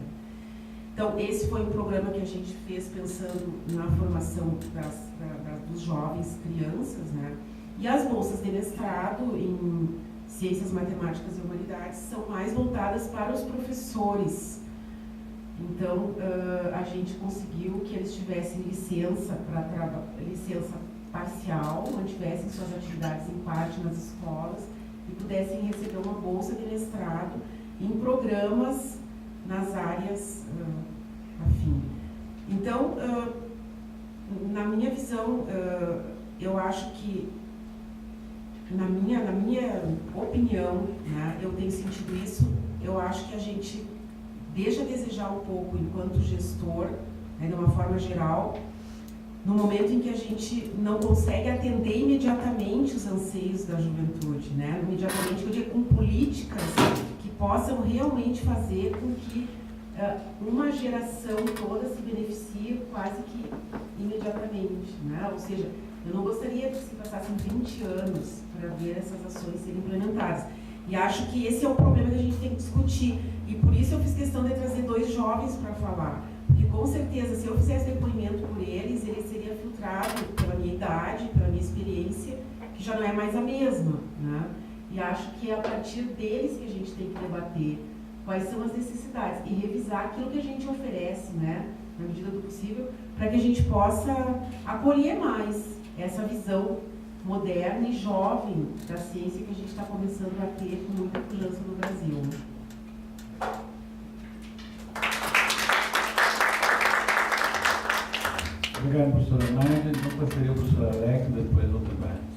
Então, esse foi um programa que a gente fez pensando na formação dos jovens, crianças, né? E as bolsas de mestrado em Ciências Matemáticas e Humanidades são mais voltadas para os professores. Então, a gente conseguiu que eles tivessem licença parcial, mantivessem suas atividades em parte nas escolas e pudessem receber uma bolsa de mestrado em programas nas áreas afim. Então, na minha visão, eu acho que, na minha opinião, né, eu tenho sentido isso, eu acho que a gente deixa a desejar um pouco enquanto gestor, né, de uma forma geral, no momento em que a gente não consegue atender imediatamente os anseios da juventude, né? Imediatamente, eu digo, com políticas que possam realmente fazer com que uma geração toda se beneficie quase que imediatamente, né? Ou seja, eu não gostaria que se passassem 20 anos para ver essas ações serem implementadas. E acho que esse é o problema que a gente tem que discutir. E por isso eu fiz questão de trazer 2 jovens para falar. Porque com certeza, se eu fizesse depoimento por eles, ele seria filtrado pela minha idade, pela minha experiência, que já não é mais a mesma, né? E acho que é a partir deles que a gente tem que debater quais são as necessidades e revisar aquilo que a gente oferece, né, na medida do possível, para que a gente possa acolher mais essa visão moderna e jovem da ciência que a gente está começando a ter com muita pujança no Brasil. Obrigado, professora Nádia. Então, passaria o professor Alex, depois outra parte.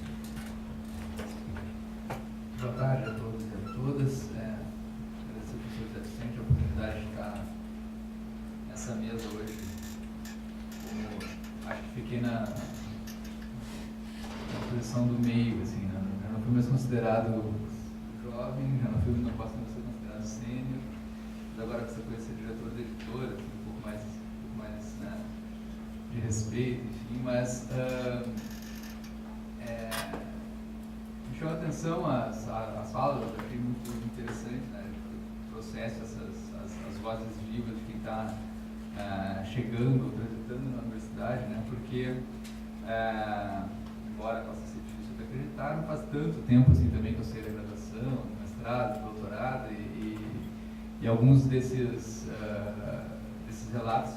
Boa tarde a todos e a todas. Agradecer ao professor Vicente a oportunidade de estar nessa mesa hoje. Acho que fiquei na posição do meio, assim, né? Já não fui mais considerado jovem, não posso mais ser considerado sênior. Agora que você conhece ser diretor da editora, assim, um pouco mais né, de respeito, enfim, mas me chamou a atenção as falas, eu achei muito interessante, né, que trouxesse as vozes vivas de quem está chegando, transitando na universidade, né, porque, embora possa ser difícil de acreditar, não faz tanto tempo assim também que eu sei da graduação, mestrado, doutorado, e alguns desses relatos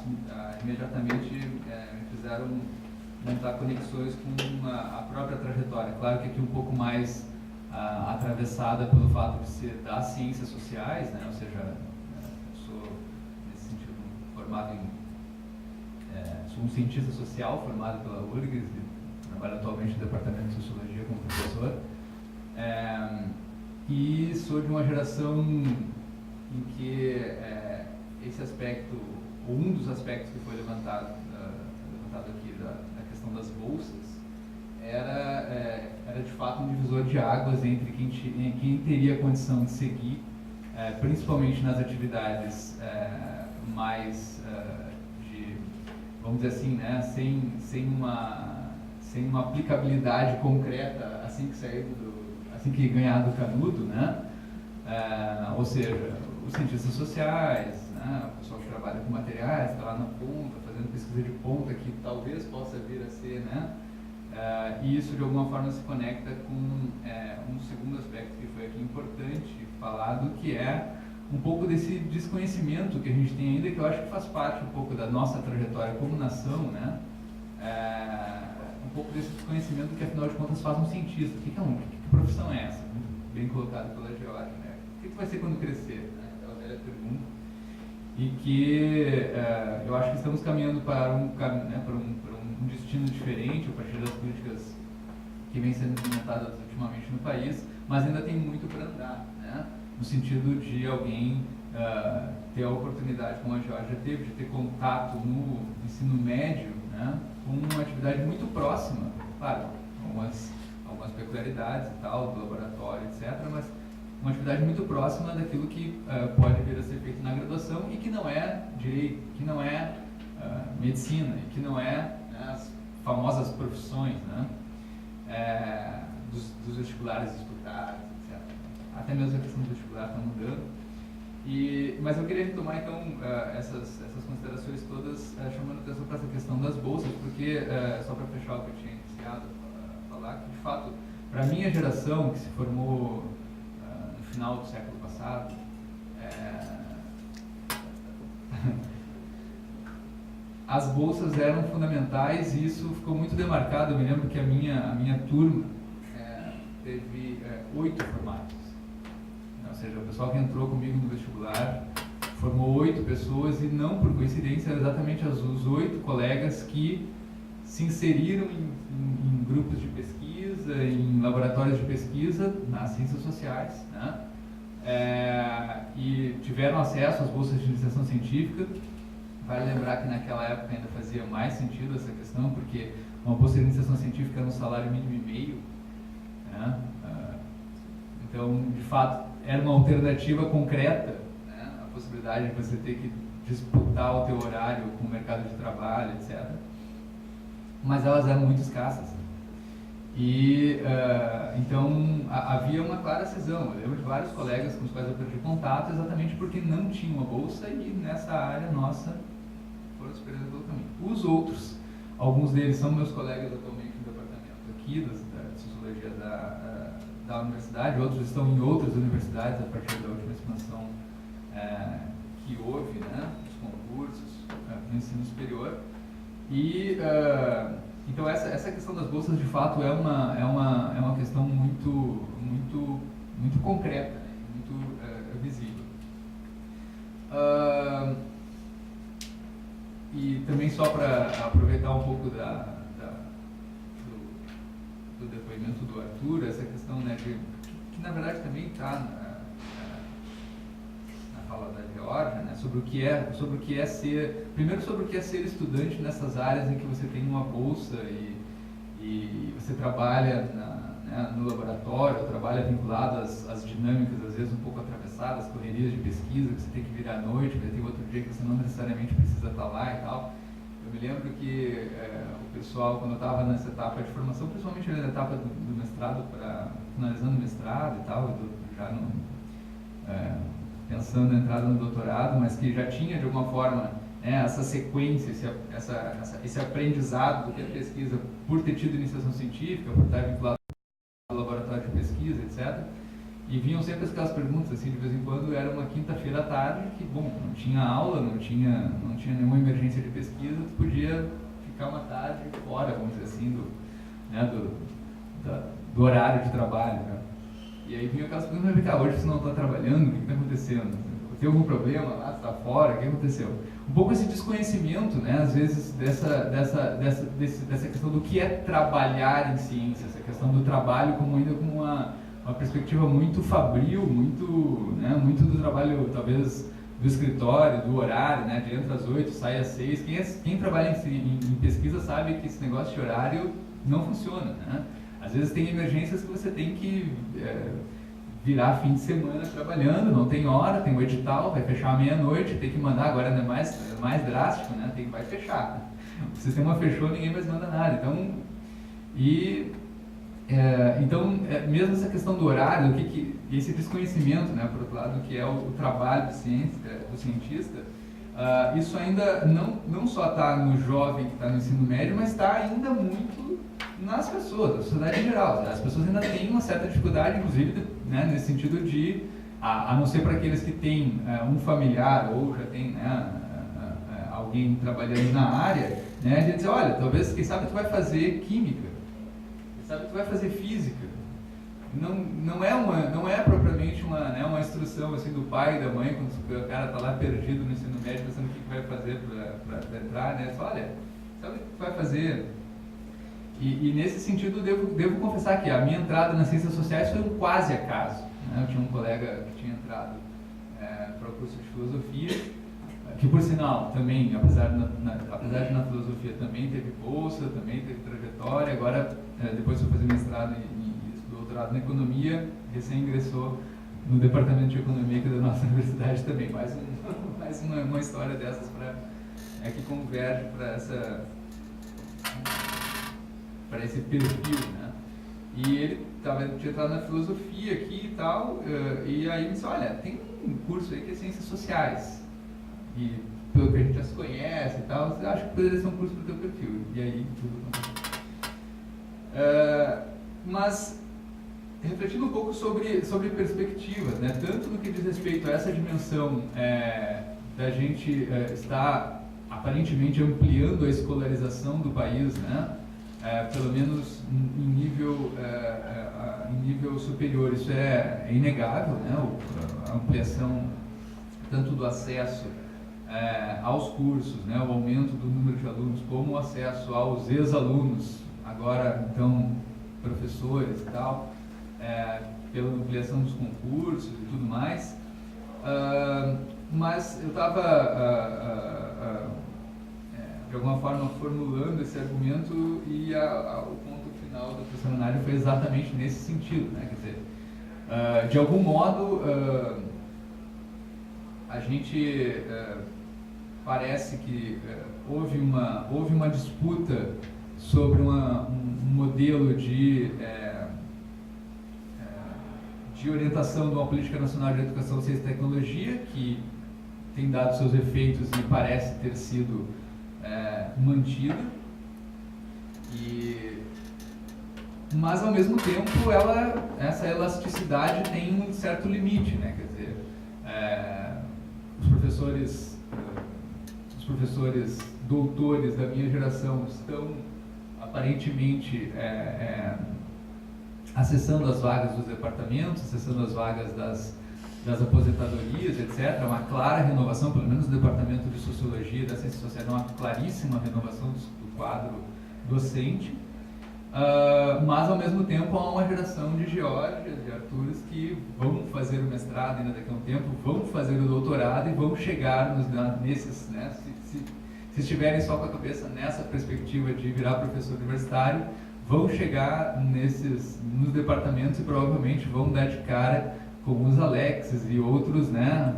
imediatamente me fizeram montar conexões com a própria trajetória. Claro que aqui um pouco mais atravessada pelo fato de ser das ciências sociais, né? Ou seja, eu sou, nesse sentido, formado sou um cientista social formado pela URGS e trabalho atualmente no Departamento de Sociologia como professor. E sou de uma geração em que esse aspecto, ou um dos aspectos que foi levantado aqui da questão das bolsas, era de fato um divisor de águas entre quem teria a condição de seguir, principalmente nas atividades mais de vamos dizer assim, né, sem uma aplicabilidade concreta assim que ganhar do canudo, né? Ou seja, os cientistas sociais, né, o pessoal que trabalha com materiais, está lá na ponta, fazendo pesquisa de ponta, que talvez possa vir a ser, né? E isso de alguma forma se conecta com um segundo aspecto que foi aqui importante falado, que é um pouco desse desconhecimento que a gente tem ainda, que eu acho que faz parte um pouco da nossa trajetória como nação, né? Um pouco desse desconhecimento que, afinal de contas, faz um cientista. Que profissão é essa? Muito bem colocado pela Georgia, né? O que vai ser quando crescer? Né? Aquela velha pergunta. E que eu acho que estamos caminhando para um destino diferente a partir das políticas que vêm sendo implementadas ultimamente no país, mas ainda tem muito para andar, né? No sentido de alguém ter a oportunidade, como a Georgia teve, de ter contato no ensino médio, né, com uma atividade muito próxima, claro, algumas peculiaridades e tal, do laboratório, etc., mas uma atividade muito próxima daquilo que pode vir a ser feito na graduação e que não é direito, que não é medicina, e que não é as famosas profissões, né, dos vestibulares disputados, etc. Até mesmo a questão do vestibular está mudando. Mas eu queria retomar então essas considerações todas, chamando atenção para essa questão das bolsas, porque, só para fechar o que eu tinha iniciado a falar, que de fato, para a minha geração, que se formou no final do século passado, as bolsas eram fundamentais e isso ficou muito demarcado. Eu me lembro que a minha turma teve 8 formatos. Ou seja, o pessoal que entrou comigo no vestibular formou 8 pessoas e não por coincidência eram exatamente os 8 colegas que se inseriram em grupos de pesquisa, em laboratórios de pesquisa nas ciências sociais, né? E tiveram acesso às bolsas de iniciação científica. Vale lembrar que naquela época ainda fazia mais sentido essa questão, porque uma bolsa de iniciação científica era um salário mínimo e meio, né? Então, de fato, era uma alternativa concreta, né? A possibilidade de você ter que disputar o teu horário com o mercado de trabalho, etc. Mas elas eram muito escassas. E, então, havia uma clara cisão. Eu lembro de vários colegas com os quais eu perdi contato exatamente porque não tinham a bolsa e nessa área nossa foram se perdendo pelo caminho. Os outros, alguns deles são meus colegas atualmente no departamento aqui da Sociologia da universidade, outros estão em outras universidades a partir da última expansão que houve, né, os concursos no ensino superior. E então essa questão das bolsas de fato é uma questão muito concreta, né, muito visível. E também só para aproveitar um pouco do depoimento do Arthur, essa questão, né, que na verdade também está na fala da Georgia, né, sobre o que é ser, primeiro sobre o que é ser estudante nessas áreas em que você tem uma bolsa e você trabalha no laboratório, trabalha vinculado às dinâmicas, às vezes um pouco atravessadas, correrias de pesquisa, que você tem que vir à noite, vai ter outro dia que você não necessariamente precisa estar lá e tal. Eu me lembro que o pessoal, quando eu estava nessa etapa de formação, principalmente na etapa do mestrado, finalizando o mestrado e tal, já pensando na entrada no doutorado, mas que já tinha de alguma forma essa sequência, esse aprendizado do que é pesquisa, por ter tido iniciação científica, por estar vinculado ao laboratório de pesquisa, etc. E vinham sempre aquelas perguntas, assim, de vez em quando era uma quinta-feira à tarde, que, bom, não tinha aula, não tinha nenhuma emergência de pesquisa, tu podia ficar uma tarde fora, vamos dizer assim, do horário de trabalho, né? E aí vinham aquelas perguntas, hoje você não está trabalhando, o que está acontecendo? Tem algum problema lá, você está fora, o que aconteceu? Um pouco esse desconhecimento, né, às vezes, dessa questão do que é trabalhar em ciência, essa questão do trabalho como uma perspectiva muito fabril, muito do trabalho, talvez, do escritório, do horário, né, de entra às 8, sai às 6. Quem trabalha em pesquisa sabe que esse negócio de horário não funciona, né? Às vezes tem emergências que você tem que virar fim de semana trabalhando, não tem hora, tem o edital, vai fechar à meia-noite, tem que mandar, agora é mais drástico, né? Vai fechar. o sistema fechou, ninguém mais manda nada. Então, mesmo essa questão do horário, esse desconhecimento, né, por outro lado, que é o trabalho do cientista, isso ainda não só está no jovem que está no ensino médio, mas está ainda muito nas pessoas, na sociedade em geral. As pessoas ainda têm uma certa dificuldade, inclusive, né, nesse sentido de, a não ser para aqueles que têm um familiar ou já tem, né, alguém trabalhando na área, né, de dizer, olha, talvez, quem sabe tu vai fazer química, quem sabe tu vai fazer física. Não é propriamente uma instrução assim do pai e da mãe, quando o cara está lá perdido no ensino médio, pensando o que vai fazer para entrar, né? Só, olha, sabe o que tu vai fazer? E nesse sentido, devo confessar que a minha entrada nas ciências sociais foi um quase acaso. Né? Eu tinha um colega que tinha entrado para o curso de filosofia, que por sinal também, apesar de na filosofia também teve bolsa, também teve trajetória, agora depois foi fazer mestrado e doutorado na economia, recém ingressou no departamento de economia aqui da nossa universidade também. Mais uma história dessas que converge para esse perfil, né? E ele tinha entrado na filosofia aqui e tal, e aí me disse, olha, tem um curso aí que é Ciências Sociais, e pelo que a gente já se conhece e tal, eu acho que poderia ser um curso para o teu perfil. E aí tudo aconteceu. Mas refletindo um pouco sobre perspectivas, né? Tanto no que diz respeito a essa dimensão da gente estar aparentemente ampliando a escolarização do país, né? Pelo menos em nível superior, isso é inegável, né? A ampliação tanto do acesso aos cursos, né? O aumento do número de alunos, como o acesso aos ex-alunos, agora então professores e tal, pela ampliação dos concursos e tudo mais. Mas eu estava de alguma forma formulando esse argumento e o ponto final da professora Nádia foi exatamente nesse sentido, né? Quer dizer, de algum modo a gente parece que houve uma disputa sobre um modelo de orientação de uma política nacional de educação, ciência e tecnologia, que tem dado seus efeitos e parece ter sido mantida, mas ao mesmo tempo essa elasticidade tem um certo limite, né? Quer dizer, os professores doutores da minha geração estão aparentemente acessando as vagas dos departamentos, acessando as vagas das aposentadorias, etc. Uma clara renovação, pelo menos no departamento de Sociologia e da Ciência Social, uma claríssima renovação do quadro docente, mas ao mesmo tempo há uma geração de Geórgias, de Arturos, que vão fazer o mestrado ainda daqui a um tempo, vão fazer o doutorado e vão chegar nesses, né, se estiverem só com a cabeça nessa perspectiva de virar professor universitário, vão chegar nos departamentos e provavelmente vão dar de cara com os Alexes e outros, né,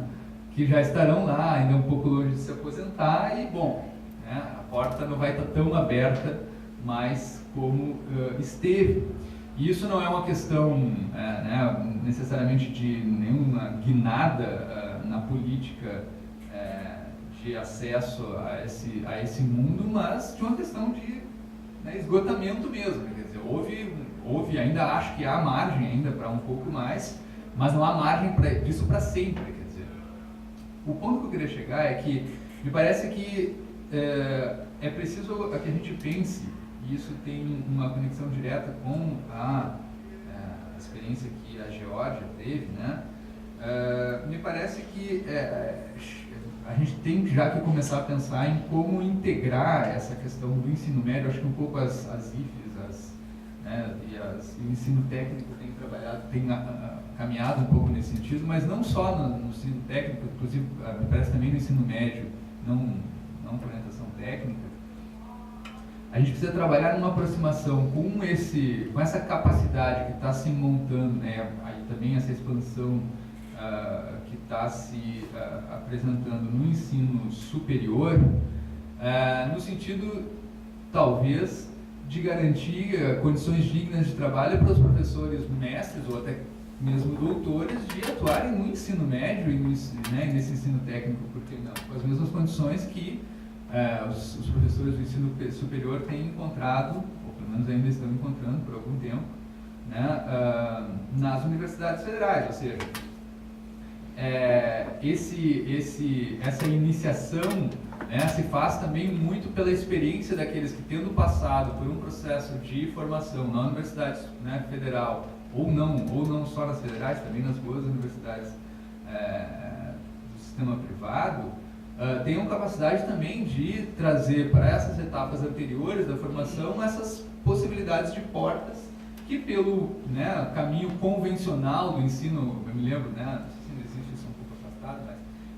que já estarão lá, ainda um pouco longe de se aposentar, e bom, né, a porta não vai estar tão aberta mais como esteve. E isso não é uma questão né, necessariamente de nenhuma guinada na política de acesso a esse mundo, mas de uma questão de esgotamento mesmo. Quer dizer, houve, ainda acho que há margem ainda para um pouco mais, mas não há margem disso para sempre. Quer dizer, o ponto que eu queria chegar é que me parece que é preciso que a gente pense, e isso tem uma conexão direta com a experiência que a Geórgia teve, né? Me parece que a gente tem já que começar a pensar em como integrar essa questão do ensino médio. Acho que um pouco as IFES e o ensino técnico tem caminhado um pouco nesse sentido, mas não só no ensino técnico, inclusive me parece também no ensino médio, não com orientação técnica. A gente precisa trabalhar numa aproximação com essa capacidade que está se montando, né? Aí também essa expansão que está se apresentando no ensino superior, no sentido, talvez, de garantir condições dignas de trabalho para os professores mestres ou até mesmo doutores de atuarem no ensino médio e nesse ensino técnico, porque não, com as mesmas condições que os professores do ensino superior têm encontrado, ou pelo menos ainda estão encontrando por algum tempo, né, nas universidades federais, ou seja, essa iniciação, né, se faz também muito pela experiência daqueles que, tendo passado por um processo de formação na universidade, né, federal, ou não só nas federais, também nas boas universidades do sistema privado, tenham capacidade também de trazer para essas etapas anteriores da formação essas possibilidades de portas que, pelo, né, caminho convencional do ensino, eu me lembro, né,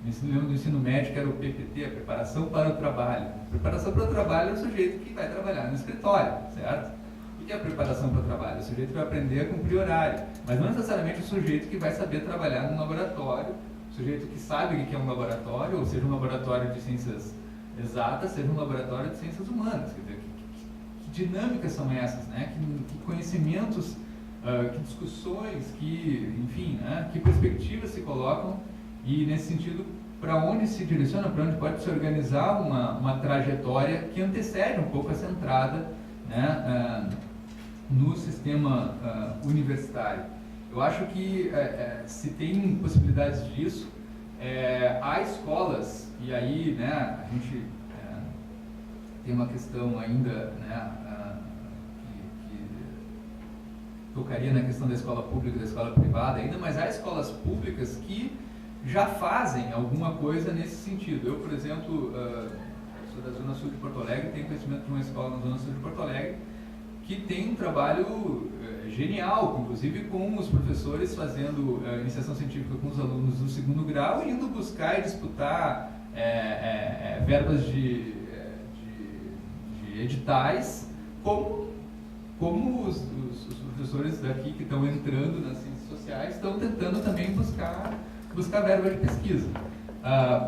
mas me lembro do ensino médio, que era o PPT, a preparação para o trabalho. A preparação para o trabalho é o sujeito que vai trabalhar no escritório, certo? O que é a preparação para o trabalho? É o sujeito que vai aprender a cumprir horário, mas não necessariamente o sujeito que vai saber trabalhar num laboratório, o sujeito que sabe o que é um laboratório, ou seja, um laboratório de ciências exatas, seja um laboratório de ciências humanas. Quer dizer, que dinâmicas são essas, né? Que conhecimentos, que discussões, enfim, né? Que perspectivas se colocam. E, nesse sentido, para onde se direciona, para onde pode se organizar uma trajetória que antecede um pouco essa entrada, né, no sistema universitário. Eu acho que se tem possibilidades disso, há escolas, e aí, né, a gente tem uma questão ainda, né, que tocaria na questão da escola pública e da escola privada ainda, mas há escolas públicas que já fazem alguma coisa nesse sentido. Eu, por exemplo, sou da Zona Sul de Porto Alegre, tenho conhecimento de uma escola na Zona Sul de Porto Alegre que tem um trabalho genial, inclusive com os professores fazendo iniciação científica com os alunos do segundo grau, indo buscar e disputar verbas de editais, como os professores daqui que estão entrando nas ciências sociais estão tentando também buscar verba de pesquisa.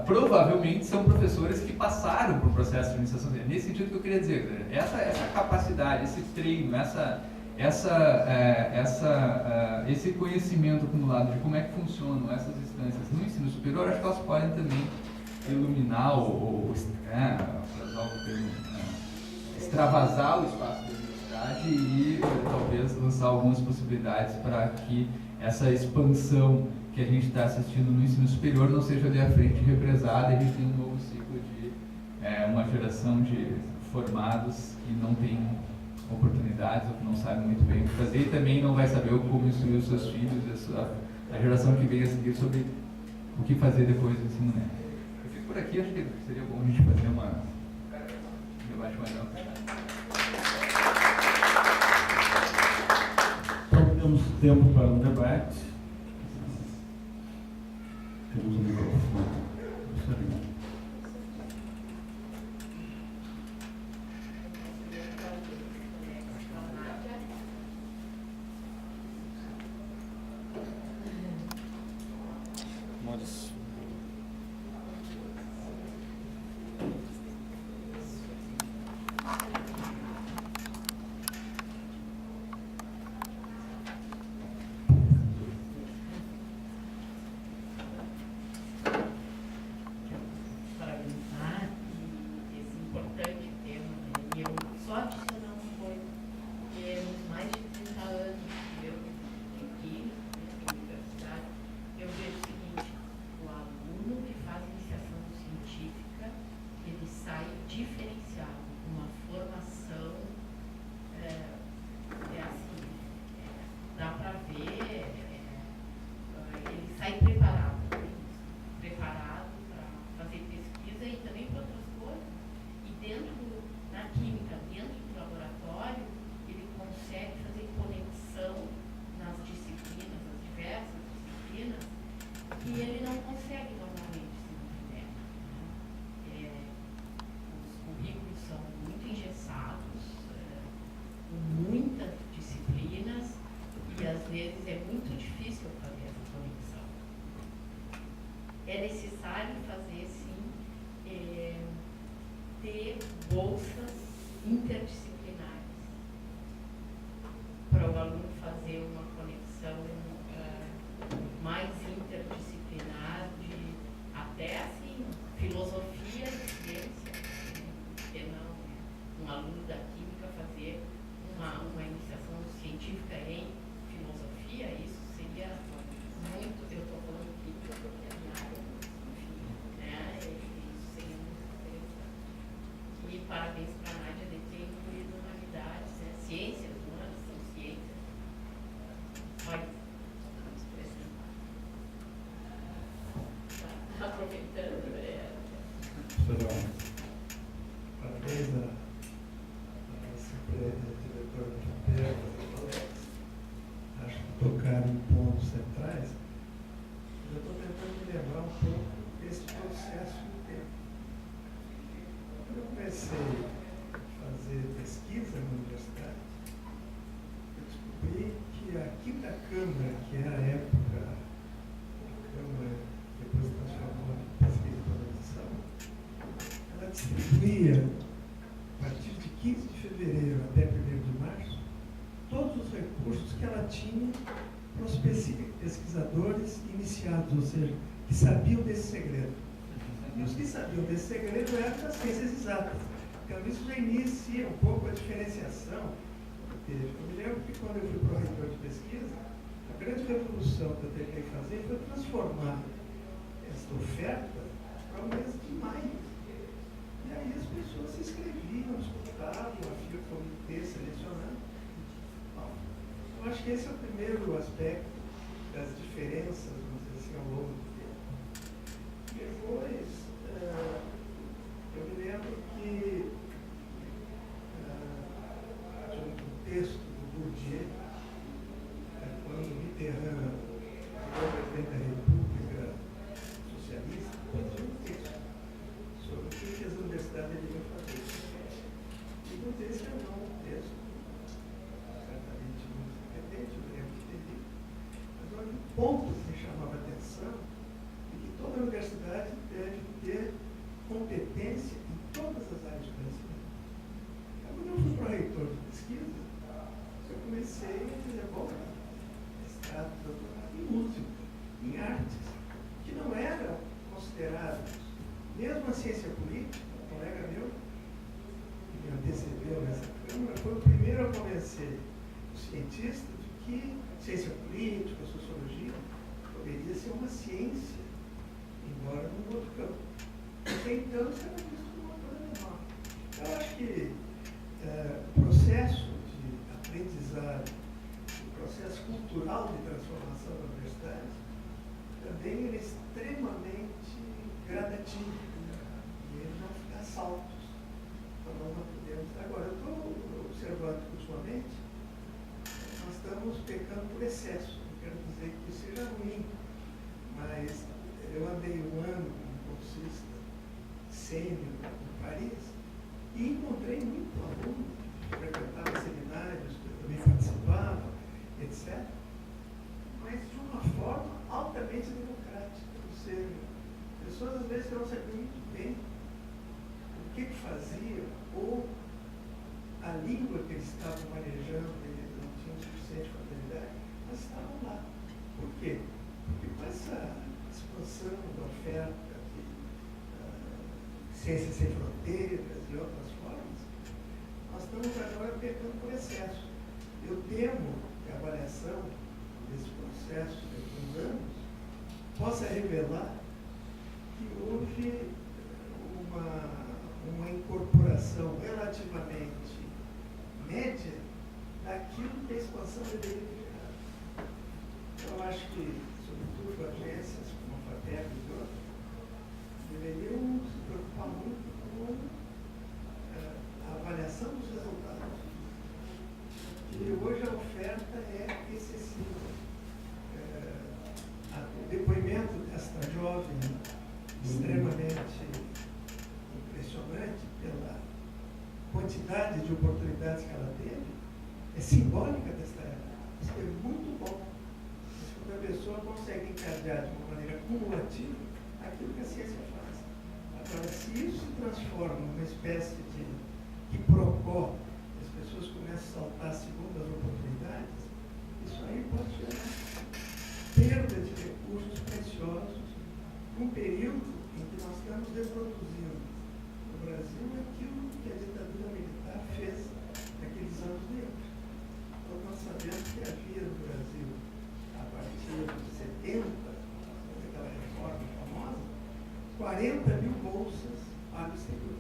Provavelmente são professores que passaram por um processo de iniciação. Nesse sentido que eu queria dizer, essa capacidade, esse treino, esse conhecimento acumulado de como é que funcionam essas instâncias no ensino superior, acho que elas podem também iluminar extravasar o espaço da universidade e talvez lançar algumas possibilidades para que essa expansão que a gente está assistindo no ensino superior não seja ali à frente represada e a gente tem um novo ciclo de uma geração de formados que não tem oportunidades ou que não sabe muito bem o que fazer e também não vai saber como instruir os seus filhos, a geração que vem a seguir sobre o que fazer depois do ensino médio. Eu fico por aqui, acho que seria bom a gente fazer um debate maior. Então temos tempo para um debate. Temos um microfone. É necessário fazer, sim, ter bolsas interdisciplinares para o aluno fazer uma conexão mais interdisciplinar de até assim filosofia e ciência, porque não, né? Um aluno da química fazer uma iniciação científica em filosofia, isso seria muito, eu estou falando química porque é a minha área, enfim, né? Isso seria muito interessante. E parabéns para a Nádia de ter incluído humanidades, né? Ciências humanas são ciências. Pode apresentar. Tá aproveitando, Parabéns a nossa diretora do papel, acho que tocaram em pontos centrais. Eu estou tentando me lembrar um pouco desse processo do tempo. Quando eu comecei a fazer pesquisa na universidade, eu descobri que a quinta Câmara, que era a época, a Câmara depois se transformou em pesquisa e produção, ela distribuía, a partir de 15 de fevereiro até 1º de março, todos os recursos que ela tinha para os pesquisadores iniciados, ou seja, que sabiam desse segredo. E os que sabiam desse segredo eram das ciências exatas. Então, isso já inicia um pouco a diferenciação que teve. Eu me lembro que quando eu fui pró-reitor de pesquisa, a grande revolução que eu tentei fazer foi transformar essa oferta para o mês de maio. E aí as pessoas se inscreviam, escutavam, havia o comitê selecionando. Bom, eu acho que esse é o primeiro aspecto das diferenças, vamos dizer assim, ao longo do tempo. Depois, eu me lembro que de um texto do Bourdieu, quando Mitterrand foi presidente da República Socialista, pediu um texto sobre o que as universidades deveriam fazer. E no texto é um texto, certamente muito competente, eu lembro de ter lido, mas olha, um ponto que me chamava a atenção é que toda universidade deve ter competência em todas as áreas de conhecimento. Então, quando eu fui pró-reitor de pesquisa, eu comecei a dizer, bom, mestrado, doutorado em música, em artes, que não eram considerados, mesmo a ciência política, um colega meu, que me antecedeu nessa Câmara, foi o primeiro a convencer os cientistas de que ciência política, sociologia, poderia ser uma ciência, embora num outro campo. Até então, isso era visto como uma coisa menor. Então, eu acho que o processo de aprendizado, o processo cultural de transformação da universidade, também é extremamente gradativo, né? E ele não fica saltos. Então, nós não podemos. Agora, eu estou observando que, ultimamente, nós estamos pecando por excesso. Não quero dizer que isso seja ruim, mas eu andei um ano como bolsista sênior em Paris e encontrei muito aluno que frequentava seminários, que eu também participava, etc., mas de uma forma altamente democrática. Ou seja, pessoas às vezes não sabiam muito bem o que faziam ou a língua que eles estavam manejando, eles não tinham suficiente facilidade, mas estavam lá. Por quê? Porque com essa expansão da oferta de ciências sem fronteiras e outras formas, nós estamos agora pecando por excesso. Eu temo que a avaliação desse processo de alguns anos possa revelar que houve uma incorporação relativamente média daquilo que a expansão deveria ter gerado. Então, eu acho que, sobretudo agências como a FATEC e outras, deveriam se preocupar muito com a avaliação dos resultados. E hoje a oferta é excessiva. O depoimento desta jovem, extremamente impressionante pela quantidade de oportunidades que ela teve, é simbólica desta época. Isso é muito bom. Mas quando a pessoa consegue encadear de uma maneira cumulativa aquilo que a ciência faz. Agora, se isso se transforma numa espécie de quiprocó, as pessoas começam a saltar segundo as oportunidades, isso aí pode gerar perda de recursos preciosos num período em que nós estamos reproduzindo no Brasil aquilo que a ditadura militar fez naqueles anos negros. Então, nós sabemos que havia no Brasil, a partir de 70, aquela reforma famosa, 40 mil bolsas para o exterior.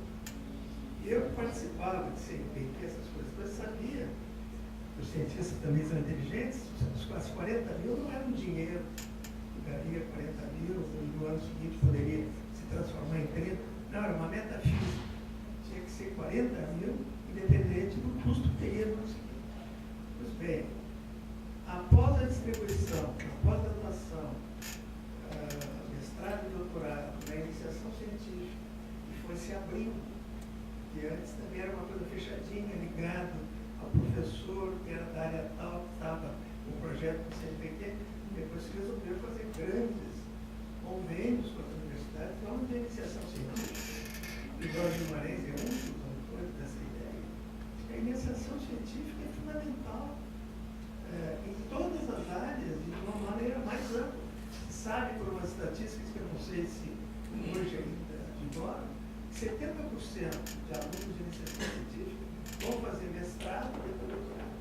E eu que participava de CNPq, essas coisas, eu sabia, os cientistas também são inteligentes, as 40 mil não eram dinheiro, que daria 40 mil, e no ano seguinte poderia se transformar em 30. Não, era uma meta física. Tinha que ser 40 mil, independente do custo que teria no ano seguinte. Pois bem, após a distribuição, após a doação, mestrado e doutorado, na iniciação científica, e foi se abrindo, que antes também era uma coisa fechadinha, ligado ao professor que era da área tal, que estava no projeto do CNPq, depois se resolveu fazer grandes convênios com as universidades, vamos de iniciação científica. O Jorge Guimarães é um dos autores dessa ideia. A iniciação científica é fundamental em todas as áreas e de uma maneira mais ampla. Se sabe por umas estatísticas que eu não sei se hoje ainda vigora, 70% de alunos de iniciação científica vão fazer mestrado e depois doutorado.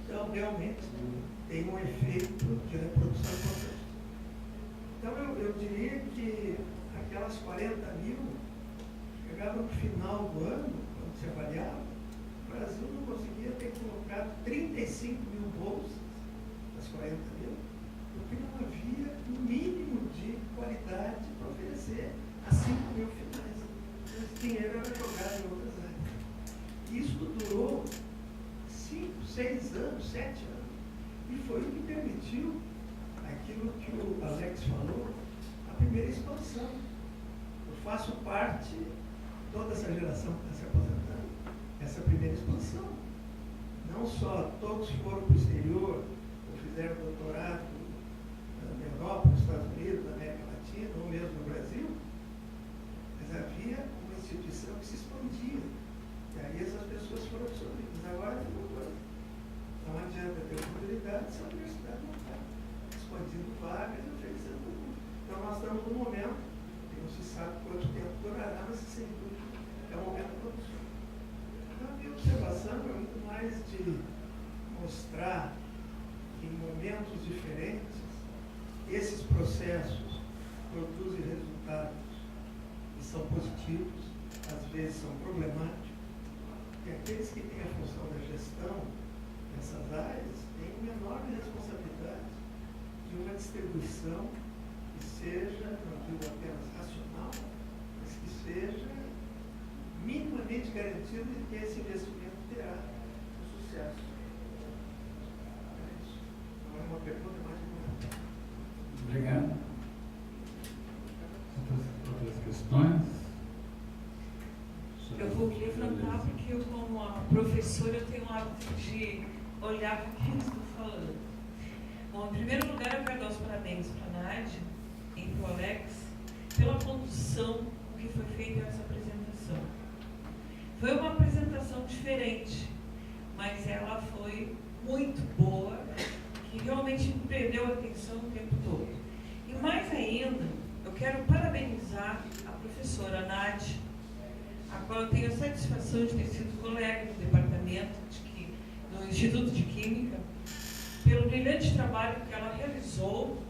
Então, realmente, tem um efeito de reprodução importante. Então, eu diria que aquelas 40 mil chegavam no final do ano, quando se avaliava, o Brasil não conseguia ter colocado 35 mil bolsas das 40 mil, porque não havia um mínimo de qualidade para oferecer a 5 mil finais. Esse dinheiro era jogado em outras áreas. Isso durou 5, 6 anos, 7 anos. E foi o que permitiu aquilo que o Alex falou, a primeira expansão. Eu faço parte, toda essa geração que está se aposentando, essa primeira expansão. Não só todos foram para o exterior, ou fizeram doutorado na Europa, nos Estados Unidos, na América Latina, ou mesmo no Brasil, mas havia uma instituição que se expandia. E aí essas pessoas foram absorvidas. Agora não adianta ter oportunidade se a universidade não está expandindo vagas e oferecendo tudo. Então nós estamos num momento, que não se sabe quanto tempo durará, mas sem dúvida é um momento promissor. Então a minha observação é muito mais de mostrar que em momentos diferentes esses processos produzem resultados que são positivos, às vezes são problemáticos, e aqueles que têm a função da gestão nessas áreas têm uma enorme responsabilidade de uma distribuição que seja, não digo apenas racional, mas que seja minimamente garantido de que esse investimento terá um sucesso. É isso. Não é uma pergunta mais uma. Obrigado. Outras questões? Eu vou levantar porque eu, como a professora, eu tenho o hábito de olhar para o que eu estou falando. Bom, em primeiro lugar, eu quero dar os parabéns para a Nádia e para o Alex pela condução com que foi feita essa apresentação. Foi uma apresentação diferente, mas ela foi muito boa, que realmente me prendeu a atenção o tempo todo. E mais ainda, eu quero parabenizar a professora Nádia, a qual eu tenho a satisfação de ter sido colega do departamento, no Instituto de Química, pelo brilhante trabalho que ela realizou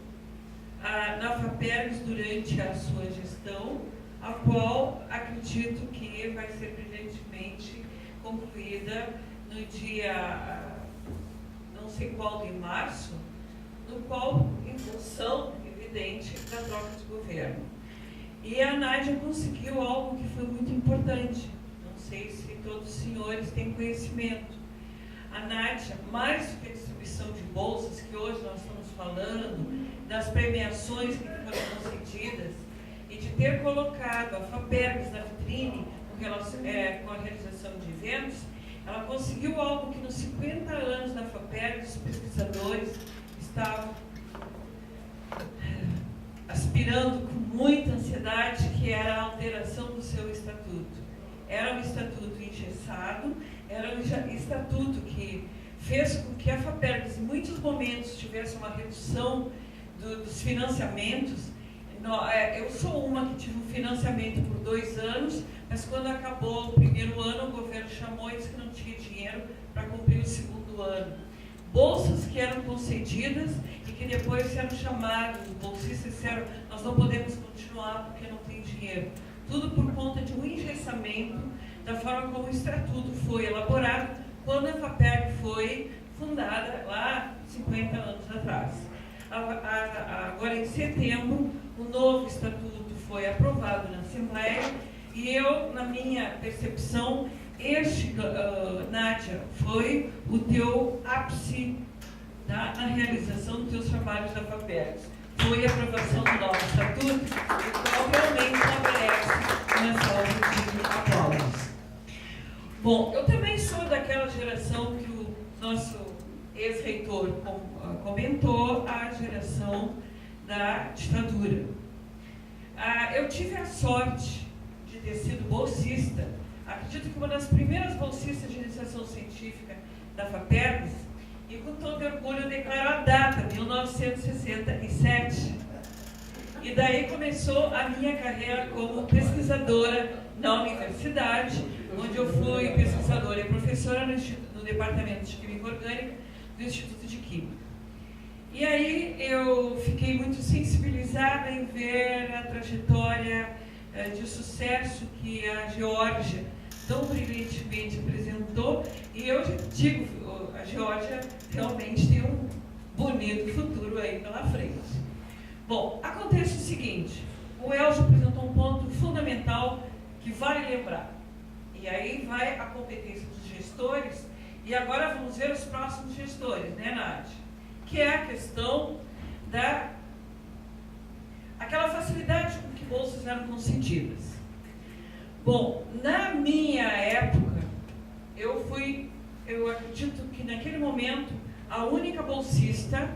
na FAPERGS durante a sua gestão, a qual acredito que vai ser brilhantemente concluída no dia, não sei qual, de março, no qual, em função evidente da troca de governo. E a Nádia conseguiu algo que foi muito importante, não sei se todos os senhores têm conhecimento. A Nádia, mais do que a distribuição de bolsas, que hoje nós estamos falando, das premiações que foram concedidas, e de ter colocado a FAPERGS na vitrine com a realização de eventos, ela conseguiu algo que nos 50 anos da FAPERGS, os pesquisadores estavam aspirando com muita ansiedade, que que era a alteração do seu estatuto. Era um estatuto engessado, era um estatuto que fez com que a FAPERGS, em muitos momentos, tivesse uma redução dos financiamentos. Eu sou uma que tive um financiamento por 2 anos, mas quando acabou o primeiro ano, o governo chamou e disse que não tinha dinheiro para cumprir o segundo ano. Bolsas que eram concedidas e que depois eram chamados, os bolsistas disseram, nós não podemos continuar porque não tem dinheiro. Tudo por conta de um engessamento da forma como o estatuto foi elaborado quando a FAPERG foi fundada lá 50 anos atrás. Agora, em setembro, o novo estatuto foi aprovado na Assembleia e eu, na minha percepção, Nádia, foi o teu ápice na realização dos teus trabalhos da FAPERGS. Foi a aprovação do novo estatuto, o qual realmente merece uma salva de aplausos. Bom, eu também sou daquela geração que o nosso ex-reitor comentou, a geração da ditadura. Eu tive a sorte de ter sido bolsista, acredito que uma das primeiras bolsistas de iniciação científica da FAPERGS, e com todo orgulho eu declaro a data, 1967. E daí começou a minha carreira como pesquisadora na universidade, onde eu fui pesquisadora e professora no Departamento de Química Orgânica do Instituto de Química. E aí eu fiquei muito sensibilizada em ver a trajetória de sucesso que a Geórgia tão brilhantemente apresentou, e eu digo, a Geórgia realmente tem um bonito futuro aí pela frente. Bom, acontece o seguinte, o Elcio apresentou um ponto fundamental que vale lembrar, e aí vai a competência dos gestores, e agora vamos ver os próximos gestores, né, Nádia? Que é a questão aquela facilidade com que bolsas eram concedidas. Bom, na minha época, eu acredito que naquele momento, a única bolsista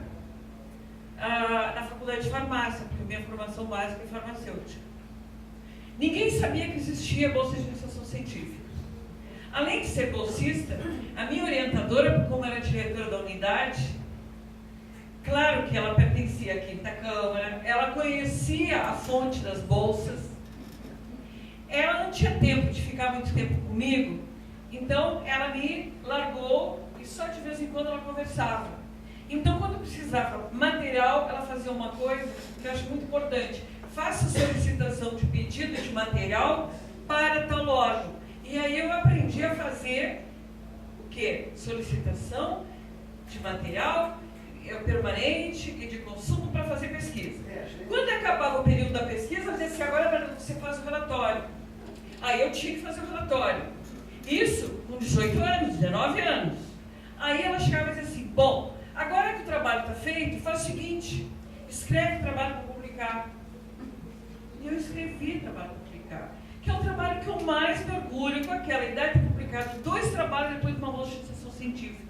na faculdade de farmácia, porque minha formação básica é farmacêutica. Ninguém sabia que existia bolsa de iniciação científica. Além de ser bolsista, a minha orientadora, como era diretora da unidade, claro que ela pertencia à 5ª Câmara, ela conhecia a fonte das bolsas, ela não tinha tempo de ficar muito tempo comigo, então ela me largou e só de vez em quando ela conversava. Então, quando precisava material, ela fazia uma coisa que eu acho muito importante. Faça solicitação de pedido de material para tal órgão. E aí eu aprendi a fazer o quê? Solicitação de material permanente e de consumo para fazer pesquisa. Quando acabava o período da pesquisa, eu dizia assim, agora você faz o relatório. Aí eu tinha que fazer o relatório. Isso com 18 anos, 19 anos. Aí ela chegava e dizia assim, bom, agora que o trabalho está feito, faz o seguinte, escreve trabalho para publicar. E eu escrevi trabalho para publicar, que é um trabalho que eu mais me orgulho, com aquela idade de publicar 2 trabalhos depois de uma bolsa de iniciação científica.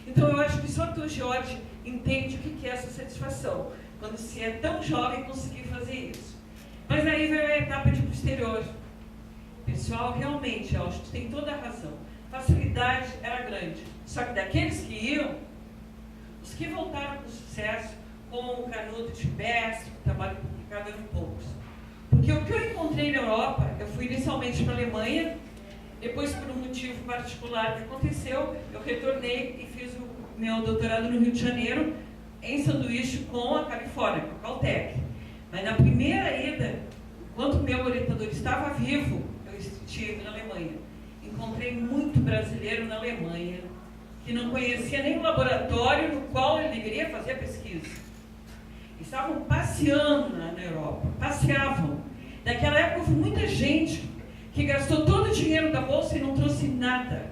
Então eu acho que só tu, Jorge, entende o que é essa satisfação, quando se é tão jovem conseguir fazer isso. Mas aí veio a etapa de posterior. Pessoal, realmente, eu acho que tem toda a razão. Facilidade era grande. Só que daqueles que iam, os que voltaram com sucesso, como o Canudo de Bestre, o trabalho publicado, eram poucos. Porque o que eu encontrei na Europa, eu fui inicialmente para a Alemanha, depois, por um motivo particular que aconteceu, eu retornei e fiz o meu doutorado no Rio de Janeiro, em sanduíche com a Califórnia, com a Caltech. Mas na primeira ida, enquanto o meu orientador estava vivo, eu estive na Alemanha. Encontrei muito brasileiro na Alemanha, que não conhecia nem o laboratório no qual ele deveria fazer a pesquisa. Estavam passeando na Europa, passeavam. Naquela época houve muita gente que gastou todo o dinheiro da bolsa e não trouxe nada.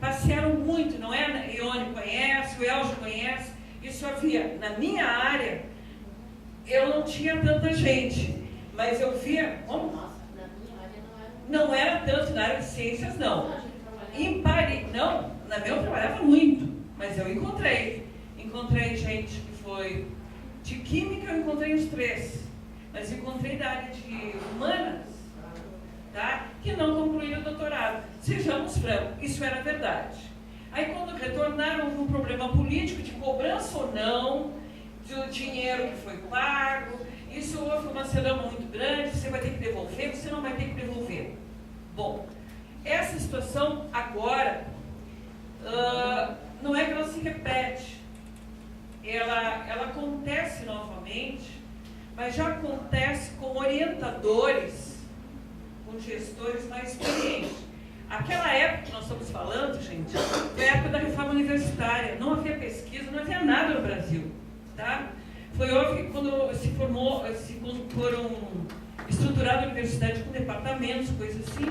Passearam muito, não é? Ione conhece, o Eljo conhece. Isso havia. Na minha área, eu não tinha tanta gente, mas eu via... Nossa, na minha área não era tanto, na área de ciências não. Em Paris, não, na minha eu trabalhava muito, mas eu encontrei gente que foi de química, eu encontrei uns 3, mas encontrei da área de humanas, tá? Que não concluíram o doutorado. Sejamos francos, isso era verdade. Aí quando retornaram, houve um problema político de cobrança ou não, do dinheiro que foi pago, isso houve uma celeuma muito grande, você vai ter que devolver, você não vai ter que devolver. Bom, essa situação agora, não é que ela se repete, ela acontece novamente, mas já acontece com orientadores, com gestores mais experientes. Aquela época que nós estamos falando, gente, foi a época da reforma universitária. Não havia pesquisa, não havia nada no Brasil. Tá? Foi quando foram estruturadas a universidade com departamentos, coisas assim,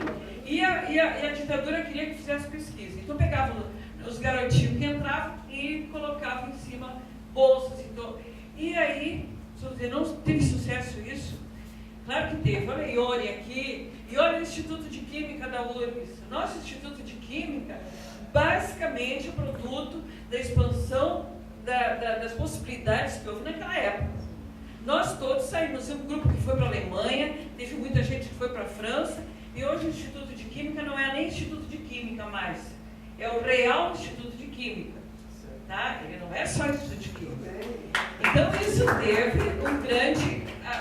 e a ditadura queria que fizesse pesquisa. Então pegavam os garotinhos que entravam e colocavam em cima bolsas. Então, e aí, não teve sucesso isso? Claro que teve. Olha a Ione aqui, e olha o Instituto de Química da URGS. Nosso Instituto de Química, basicamente, é produto da expansão das possibilidades que houve naquela época. Nós todos saímos, um grupo que foi para a Alemanha, teve muita gente que foi para a França, e hoje o Instituto de Química não é nem Instituto de Química mais, é o Real Instituto de Química. Tá? Ele não é só Instituto de Química. Então isso teve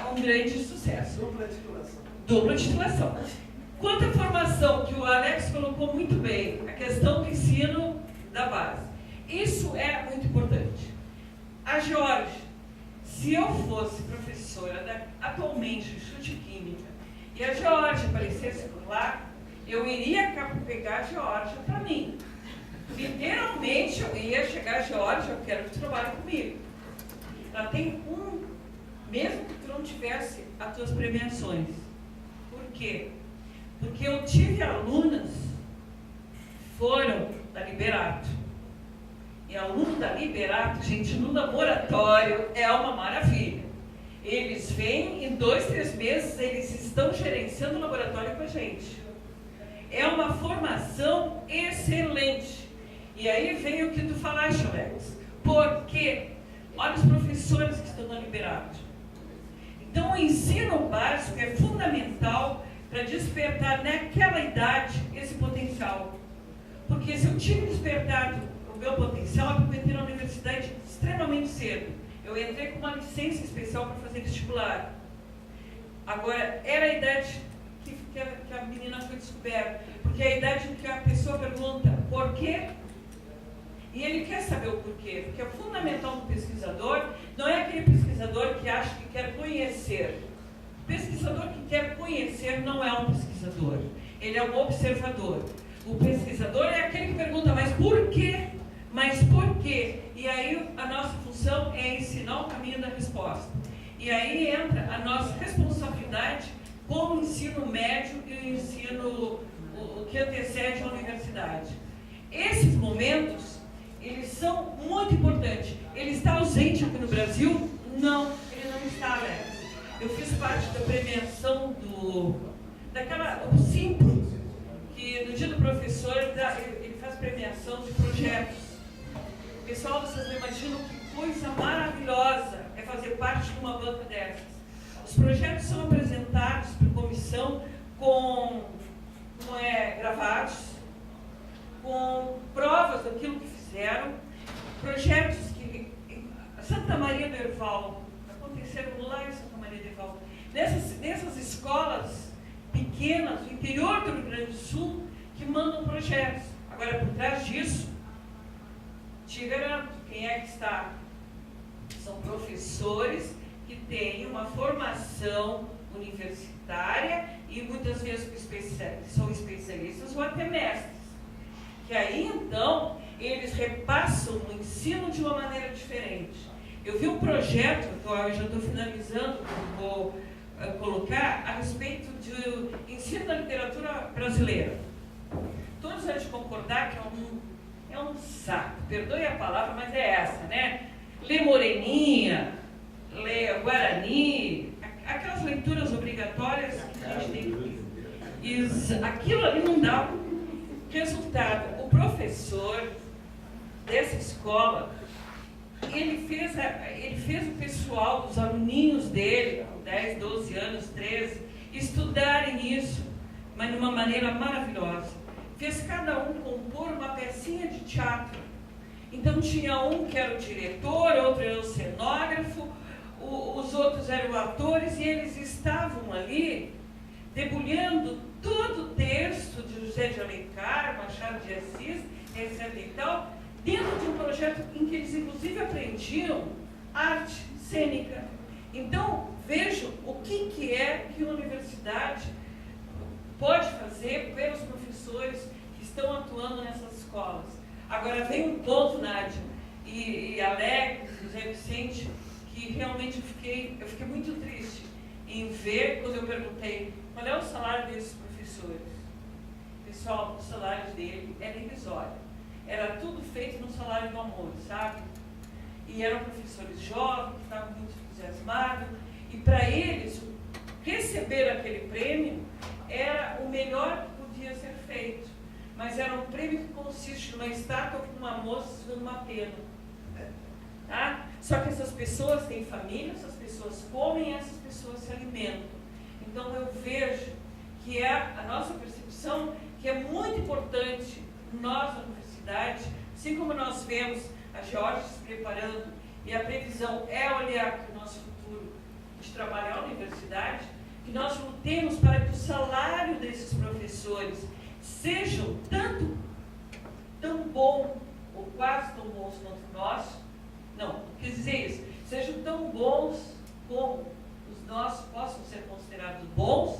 um grande sucesso. Dupla titulação. Quanto à formação, que o Alex colocou muito bem, a questão do ensino da base. Isso é muito importante. A Geórgia, se eu fosse professora atualmente do Instituto de Química e a Geórgia aparecesse por lá, eu iria pegar a Geórgia para mim. Literalmente eu ia chegar a Geórgia, eu quero que tu trabalhe comigo. Ela tem mesmo que tu não tivesse as tuas premiações. Por quê? Porque eu tive alunas que foram da Liberato. E aluno da Liberato, gente, no laboratório é uma maravilha. Eles vêm, em 2, 3 meses, eles estão gerenciando o laboratório com a gente. É uma formação excelente. E aí vem o que tu falaste, Alex. Por quê? Olha os professores que estão na Liberato. Então, o ensino básico é fundamental para despertar naquela idade esse potencial. Porque se eu tinha despertado o meu potencial, eu entrei na universidade extremamente cedo. Eu entrei com uma licença especial para fazer vestibular. Agora, era a idade que a menina foi descoberta. Porque é a idade em que a pessoa pergunta por quê? E ele quer saber o porquê. Porque o fundamental do pesquisador não é aquele pesquisador que acha que quer conhecer. O pesquisador que quer conhecer não é um pesquisador. Ele é um observador. O pesquisador é aquele que pergunta, mas por quê? Mas por quê? E aí a nossa função é ensinar o caminho da resposta. E aí entra a nossa responsabilidade como ensino médio e o ensino que antecede a universidade. Esses momentos, eles são muito importantes. Ele está ausente aqui no Brasil? Não, ele não está, Alex. Eu fiz parte da premiação do Simpro, que no dia do professor ele faz premiação de projetos. Pessoal, vocês não imaginam que coisa maravilhosa é fazer parte de uma banca dessas. Os projetos são apresentados para comissão gravados, com provas daquilo que fizeram, projetos que Santa Maria do Herval, aconteceram lá em Santa Maria do Herval, nessas escolas pequenas do interior do Rio Grande do Sul que mandam projetos. Agora, por trás disso, te garanto, quem é que está? São professores que têm uma formação universitária e muitas vezes são especialistas ou até mestres. Que aí, então, eles repassam o ensino de uma maneira diferente. Eu vi um projeto, que eu já estou finalizando, vou colocar, a respeito do ensino da literatura brasileira. Todos vão concordar que é um saco, perdoe a palavra, mas é essa, né? Lê Moreninha, lê Guarani, aquelas leituras obrigatórias que a gente tem que... Aquilo ali não dá resultado. O professor dessa escola, ele fez o pessoal, os aluninhos dele, com 10, 12 anos, 13, estudarem isso. mas de uma maneira maravilhosa. Fez cada um compor uma pecinha de teatro. Então tinha um que era o diretor, outro era o cenógrafo, os outros eram atores, e eles estavam ali debulhando todo o texto de José de Alencar, Machado de Assis, etc. e tal, dentro de um projeto em que eles inclusive aprendiam arte cênica. Então, vejam o que é que a universidade pode fazer pelos professores que estão atuando nessas escolas. Agora vem um ponto, Nádia, e Alex, José Vicente, que realmente eu fiquei muito triste em ver, quando eu perguntei qual é o salário desses professores. Pessoal, os salários dele era irrisório. Era tudo feito no salário do amor, sabe? E eram professores jovens, que estavam muito entusiasmados, e para eles, receber aquele prêmio era o melhor que podia ser feito. Mas era um prêmio que consiste numa estátua com uma moça segurando uma pena. Tá? Só que essas pessoas têm família, essas pessoas comem, essas pessoas se alimentam. Então eu vejo que é a nossa percepção que é muito importante nós na universidade, assim como nós vemos a Geórgia se preparando e a previsão é olhar para o nosso futuro de trabalhar na universidade, que nós lutemos para que o salário desses professores sejam tão bom ou quase tão bons quanto nós. Não, quer dizer isso, sejam tão bons como os nossos possam ser considerados bons,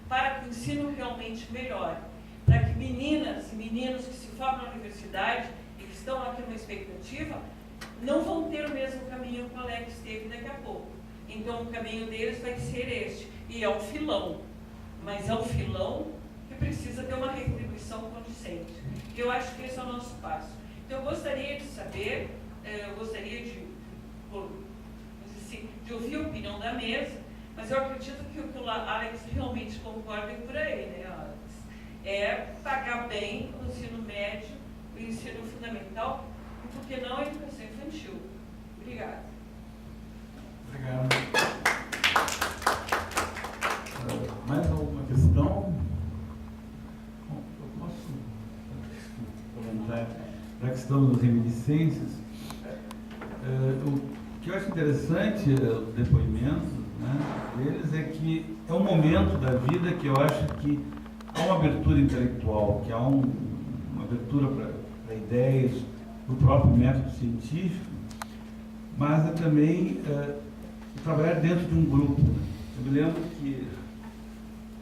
para que o ensino realmente melhore, para que meninas e meninos que se formam na universidade e que estão aqui numa expectativa, não vão ter o mesmo caminho que o Alex teve daqui a pouco. Então o caminho deles vai ser este, e é um filão, mas é um filão que precisa ter uma retribuição condizente. E eu acho que esse é o nosso passo. Então eu gostaria de saber, de ouvir a opinião da mesa, mas eu acredito que o que o Alex realmente concorda é por aí, né, Alex? É pagar bem o ensino médio, o ensino fundamental, e por que não a educação infantil. Obrigada. Obrigado. Mais alguma questão? Bom, eu posso comentar, já que estamos nas reminiscências. O que eu acho interessante, os depoimentos, né, deles, é que é um momento da vida que eu acho que há uma abertura intelectual, que há uma abertura para ideias do próprio método científico, mas é também trabalhar dentro de um grupo. Eu me lembro que,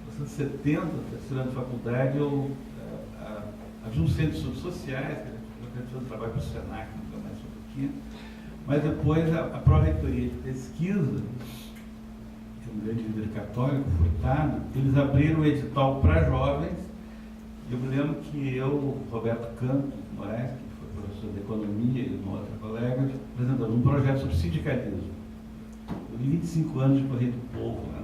nos anos 70, terceiro ano de faculdade, havia um centro de sociais, que eu fiz trabalho para o Senac, nunca mais sobre aqui, mas depois a pró-reitoria de pesquisa, que é um grande líder católico, Furtado, eles abriram o edital para jovens. Eu me lembro que eu, Roberto Campos Moraes, que foi professor de economia, e uma outra colega, apresentamos um projeto sobre sindicalismo. Eu vi 25 anos de Correio do Povo, né?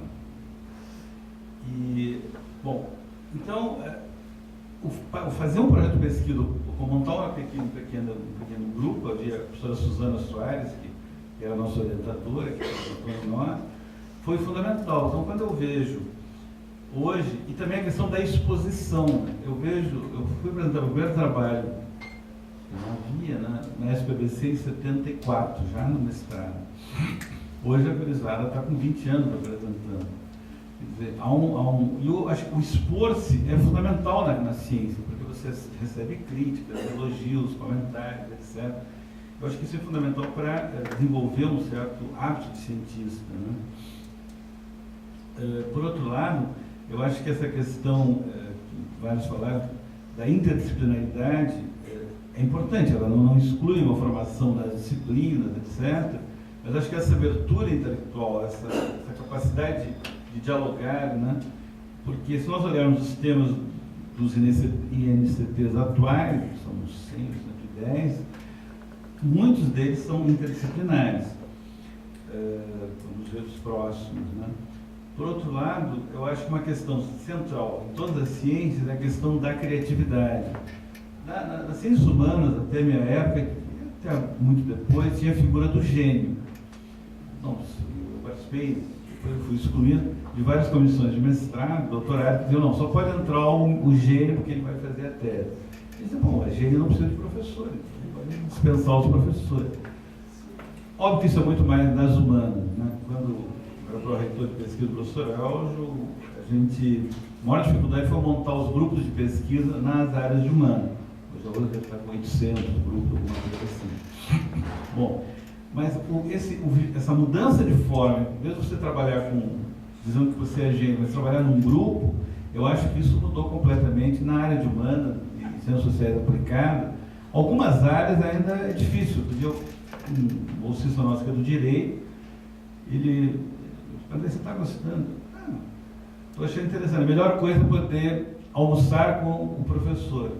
E, bom, então, fazer um projeto de pesquisa, ou montar um pequeno grupo, havia a professora Suzana Soares, que era a nossa orientadora, que era nós, foi fundamental. Então, quando eu vejo hoje, e também a questão da exposição, né? Eu fui apresentar o primeiro trabalho, eu havia, né, na SPBC em 74, já no mestrado. Hoje a gurizada está com 20 anos apresentando. Quer dizer, eu acho que o expor-se é fundamental na ciência, porque você recebe críticas, elogios, comentários, etc. Eu acho que isso é fundamental para desenvolver um certo hábito de cientista, né? Por outro lado, eu acho que essa questão, que vários falaram, da interdisciplinaridade é importante. Ela não exclui uma formação das disciplinas, etc. Mas acho que essa abertura intelectual, essa capacidade de dialogar, né? Porque se nós olharmos os temas dos INCTs atuais, que são uns 100, 110, muitos deles são interdisciplinares, vamos ver os próximos, né? Por outro lado, eu acho que uma questão central em todas as ciências é a questão da criatividade. Nas ciências humanas, até a minha época, até muito depois, tinha a figura do gênio. Não, eu participei fui excluído de várias comissões de mestrado, doutorado, que diziam, não, só pode entrar o gênio porque ele vai fazer a tese. Eu disse, bom, a gênio não precisa de professores, pode dispensar os professores. Óbvio que isso é muito mais das humanas, né? Quando eu era pró-reitor de pesquisa do professor Eljo, a maior dificuldade foi montar os grupos de pesquisa nas áreas de humanas. Hoje a outra está com 800 grupos, alguma coisa assim. Bom, mas essa mudança de forma, mesmo você trabalhar dizendo que você é gênio, mas trabalhar num grupo, eu acho que isso mudou completamente na área de humanas e ciências sociais aplicadas. Algumas áreas ainda é difícil. Um bolsista nosso que é do direito, ele falou, você está gostando? Estou achando interessante. A melhor coisa é poder almoçar com o professor.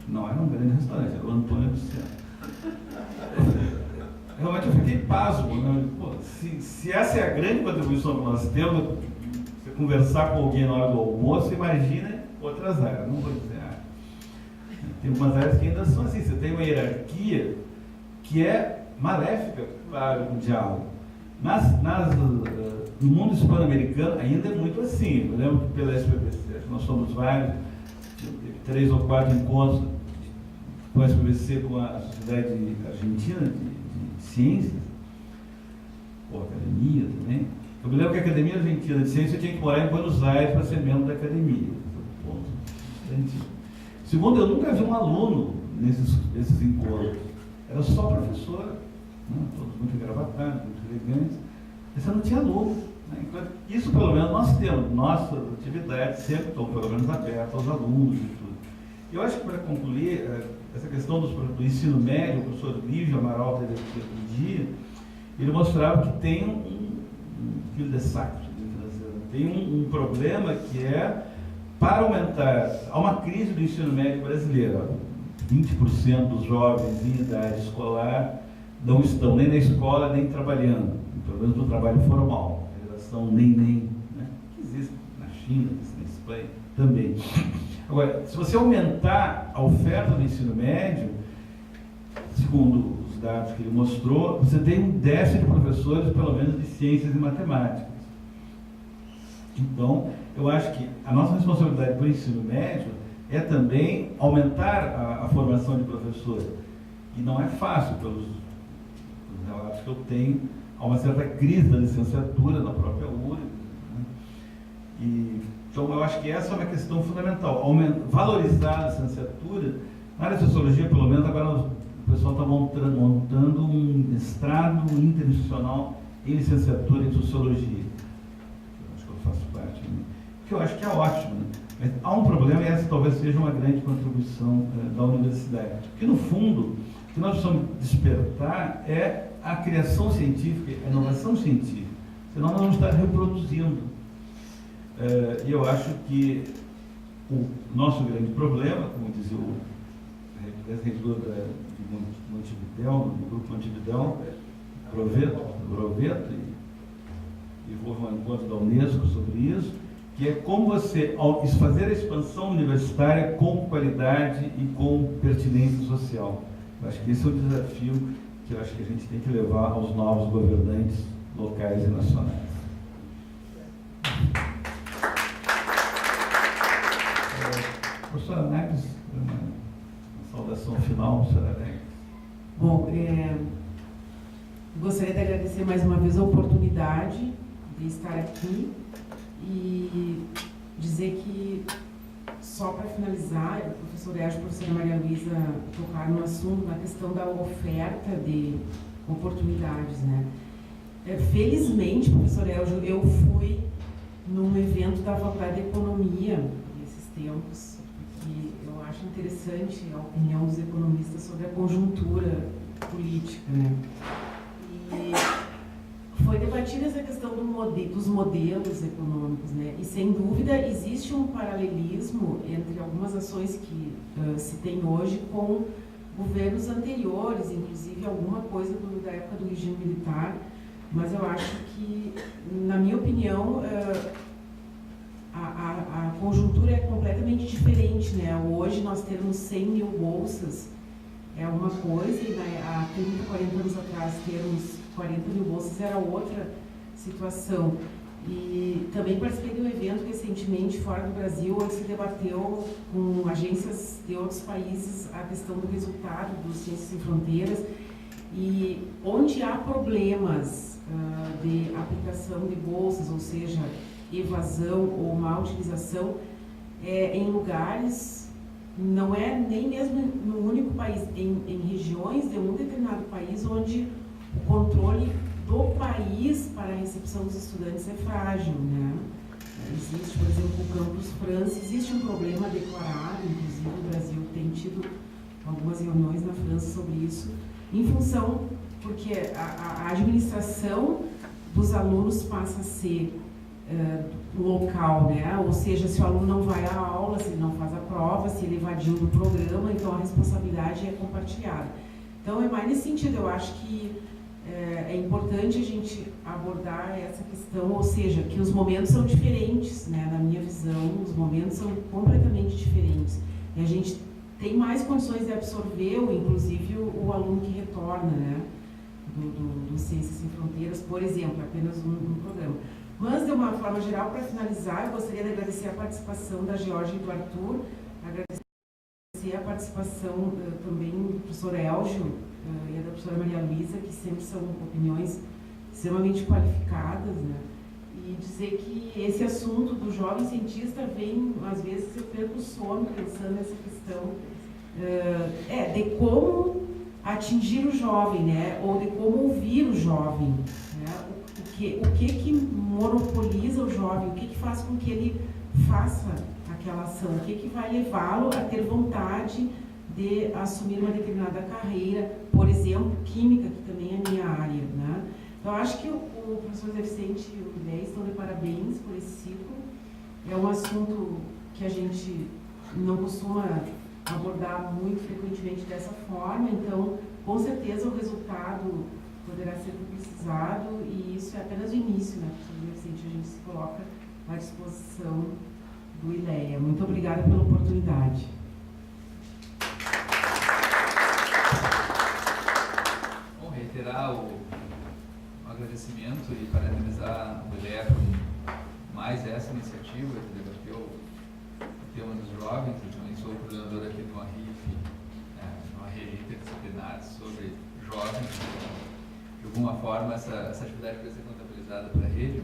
Não era um grande restaurante, era o Antônio Luciano. Realmente eu fiquei pasmo, né? Pô, se essa é a grande contribuição que nós temos, você conversar com alguém na hora do almoço, imagina outras áreas, não vou dizer área. Tem algumas áreas que ainda são assim, você tem uma hierarquia que é maléfica para o diálogo. No mundo hispano-americano ainda é muito assim. Eu lembro que pela SPBC, nós somos vários, teve 3 ou 4 encontros com a SPBC, com a Sociedade Argentina de Ciências, ou Academia também. Eu me lembro que a Academia Argentina de Ciências tinha que morar em Buenos Aires para ser membro da academia. Segundo, eu nunca vi um aluno nesses encontros. Era só professor, né? Todos muito engravatados, muito elegantes. Você não tinha aluno. Né? Isso, pelo menos, nós temos. Nossas atividades sempre estão, pelo menos, abertas aos alunos e tudo. Eu acho que, para concluir, essa questão do ensino médio, o professor Lígio Amaral teve aqui outro dia, ele mostrava que tem um fio de saco, tem um problema que é, para aumentar, há uma crise do ensino médio brasileiro. 20% dos jovens em idade escolar não estão nem na escola, nem trabalhando, pelo menos no trabalho formal, a geração nem, né? Que existe na China, existe na Espanha também. Agora, se você aumentar a oferta do ensino médio, segundo os dados que ele mostrou, você tem um déficit de professores, pelo menos de ciências e matemáticas. Então, eu acho que a nossa responsabilidade para o ensino médio é também aumentar a formação de professores. E não é fácil, pelos relatos que eu tenho, há uma certa crise da licenciatura na própria URGS. Né? Então, eu acho que essa é uma questão fundamental. Valorizar a licenciatura. Na área de sociologia, pelo menos, agora o pessoal está montando um mestrado interinstitucional em licenciatura em sociologia. Eu acho que eu faço parte. Né? Que eu acho que é ótimo. Né? Mas há um problema, e essa talvez seja uma grande contribuição da universidade. Porque, no fundo, o que nós precisamos despertar é a criação científica, a inovação científica. Senão nós vamos estar reproduzindo. E eu acho que o nosso grande problema, como dizia o ex-reitor de Montevidéu, do grupo Montevidéu, Broveto, e houve um encontro da Unesco sobre isso, que é como você fazer a expansão universitária com qualidade e com pertinência social. Eu acho que esse é o desafio que eu acho que a gente tem que levar aos novos governantes locais e nacionais. Professora Neves, uma saudação final, professora Neves. Bom, gostaria de agradecer mais uma vez a oportunidade de estar aqui e dizer que, só para finalizar, o professor Eljo e a professora Maria Luísa tocaram no assunto, na questão da oferta de oportunidades, né? Felizmente, professor Eljo, eu fui num evento da Faculdade de Economia nesses tempos, que eu acho interessante a opinião dos economistas sobre a conjuntura política, né? E foi debatida essa questão dos modelos econômicos, né? E, sem dúvida, existe um paralelismo entre algumas ações que se tem hoje com governos anteriores, inclusive alguma coisa da época do regime militar, mas eu acho que, na minha opinião, a conjuntura é completamente diferente, né? Hoje nós temos 100 mil bolsas, é uma coisa, e há 30, 40 anos atrás termos 40 mil bolsas era outra situação. E também participei de um evento recentemente fora do Brasil, onde se debateu com agências de outros países a questão do resultado do Ciências Sem Fronteiras, e onde há problemas de aplicação de bolsas, ou seja, evasão ou má utilização, em lugares, não é nem mesmo no único país, em regiões de um determinado país onde o controle do país para a recepção dos estudantes é frágil, né? Existe, por exemplo, o Campus França, existe um problema declarado, inclusive o Brasil tem tido algumas reuniões na França sobre isso, em função, porque a administração dos alunos passa a ser local, né? Ou seja, se o aluno não vai à aula, se ele não faz a prova, se ele evadiu do programa, então a responsabilidade é compartilhada. Então é mais nesse sentido, eu acho que é importante a gente abordar essa questão, ou seja, que os momentos são diferentes, né? Na minha visão, os momentos são completamente diferentes. E a gente tem mais condições de absorver, inclusive, o aluno que retorna, né? Do Ciências Sem Fronteiras, por exemplo, apenas um programa. Mas, de uma forma geral, para finalizar, eu gostaria de agradecer a participação da Georgia e do Arthur, agradecer a participação também do professor Elgio e da professora Maria Luísa, que sempre são opiniões extremamente qualificadas, né? E dizer que esse assunto do jovem cientista vem, às vezes, eu perco o sono pensando nessa questão de como atingir o jovem, né? Ou de como ouvir o jovem, né? O que monopoliza o jovem, o que faz com que ele faça aquela ação, o que vai levá-lo a ter vontade de assumir uma determinada carreira, por exemplo, química, que também é a minha área, né? Então, eu acho que o professor Zé Vicente e o Guilherme estão de parabéns por esse ciclo. É um assunto que a gente não costuma abordar muito frequentemente dessa forma, então, com certeza, o resultado poderá ser publicizado, e isso é apenas o início, né, professor Zé Vicente? A gente se coloca à disposição do ILEA. Muito obrigada pela oportunidade. Bom, reiterar o agradecimento e parabenizar o ILEA por mais essa iniciativa que debateu o tema dos jovens. Eu também sou coordenador aqui de uma RIF, uma rede interdisciplinar sobre jovens. De alguma forma, essa atividade vai ser contabilizada pela rede.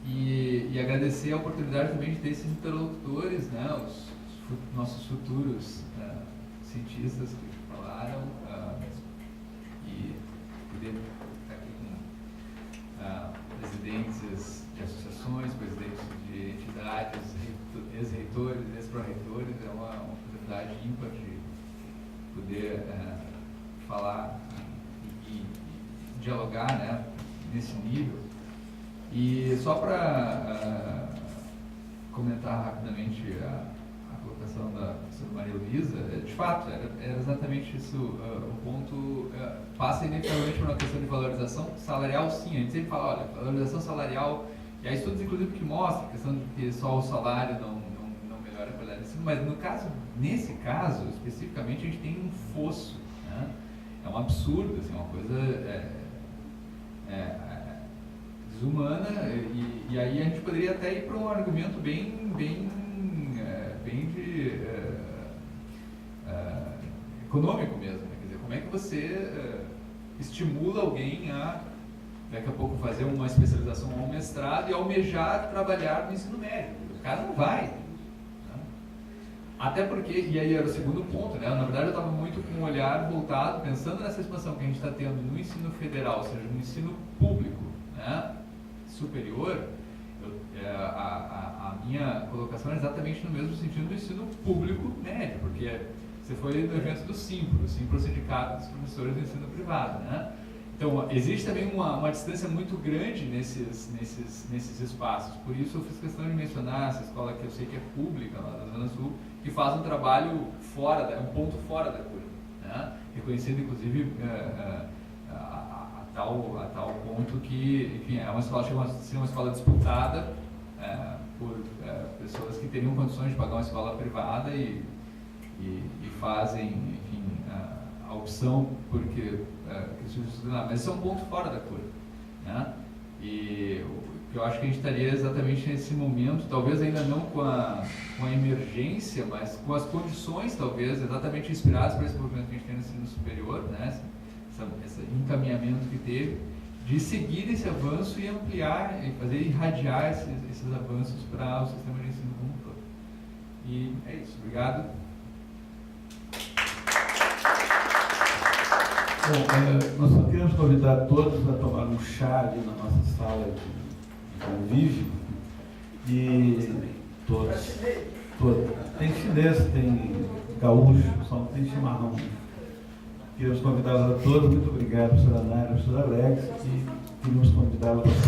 E agradecer a oportunidade também de ter esses interlocutores, né, os nossos futuros cientistas que falaram, e poder estar aqui com presidentes de associações, presidentes de entidades, ex-reitores, ex-pró-reitores. É uma oportunidade ímpar de poder falar e dialogar, né, nesse nível. E só para comentar rapidamente a colocação da professora Maria Luísa, de fato, era exatamente isso o ponto. Passa inevitavelmente por uma questão de valorização salarial, sim. A gente sempre fala, olha, valorização salarial, e há estudos inclusive que mostram a questão de que só o salário não melhora a qualidade do ensino, mas nesse caso, especificamente, a gente tem um fosso, né? É um absurdo, assim, uma coisa desumana, e aí a gente poderia até ir para um argumento bem econômico mesmo, né? Quer dizer, como é que você estimula alguém a, daqui a pouco, fazer uma especialização ou um mestrado e almejar trabalhar no ensino médio? O cara não vai, né? Até porque, e aí era o segundo ponto, né? Na verdade eu estava muito com um olhar voltado, pensando nessa expansão que a gente está tendo no ensino federal, ou seja, no ensino público, né, superior. A minha colocação é exatamente no mesmo sentido do ensino público médio, porque você foi no evento do Simpro, o Sindicato dos Professores do Ensino Privado, né? Então, existe também uma distância muito grande nesses espaços. Por isso, eu fiz questão de mencionar essa escola que eu sei que é pública, lá da Zona Sul, que faz um trabalho um ponto fora da curva, né? Reconhecido, inclusive, a tal ponto que, enfim, é uma escola, chega a ser uma escola disputada por pessoas que teriam condições de pagar uma escola privada e fazem, enfim, a opção porque mas isso é um ponto fora da curva, né? E eu acho que a gente estaria exatamente nesse momento, talvez ainda não com a emergência, mas com as condições, talvez, exatamente inspiradas por esse movimento que a gente tem no ensino superior, né? Esse encaminhamento que teve, de seguir esse avanço e ampliar, e fazer irradiar esses avanços para o sistema de ensino como um todo. E é isso. Obrigado. Bom, nós só queremos convidar todos a tomar um chá ali na nossa sala de convívio. E todos. Tem chinês, tem gaúcho, só não tem chimarrão. Queremos convidá-los a todos. Muito obrigado, professora Nádia, professor Alex. E queremos convidá-los a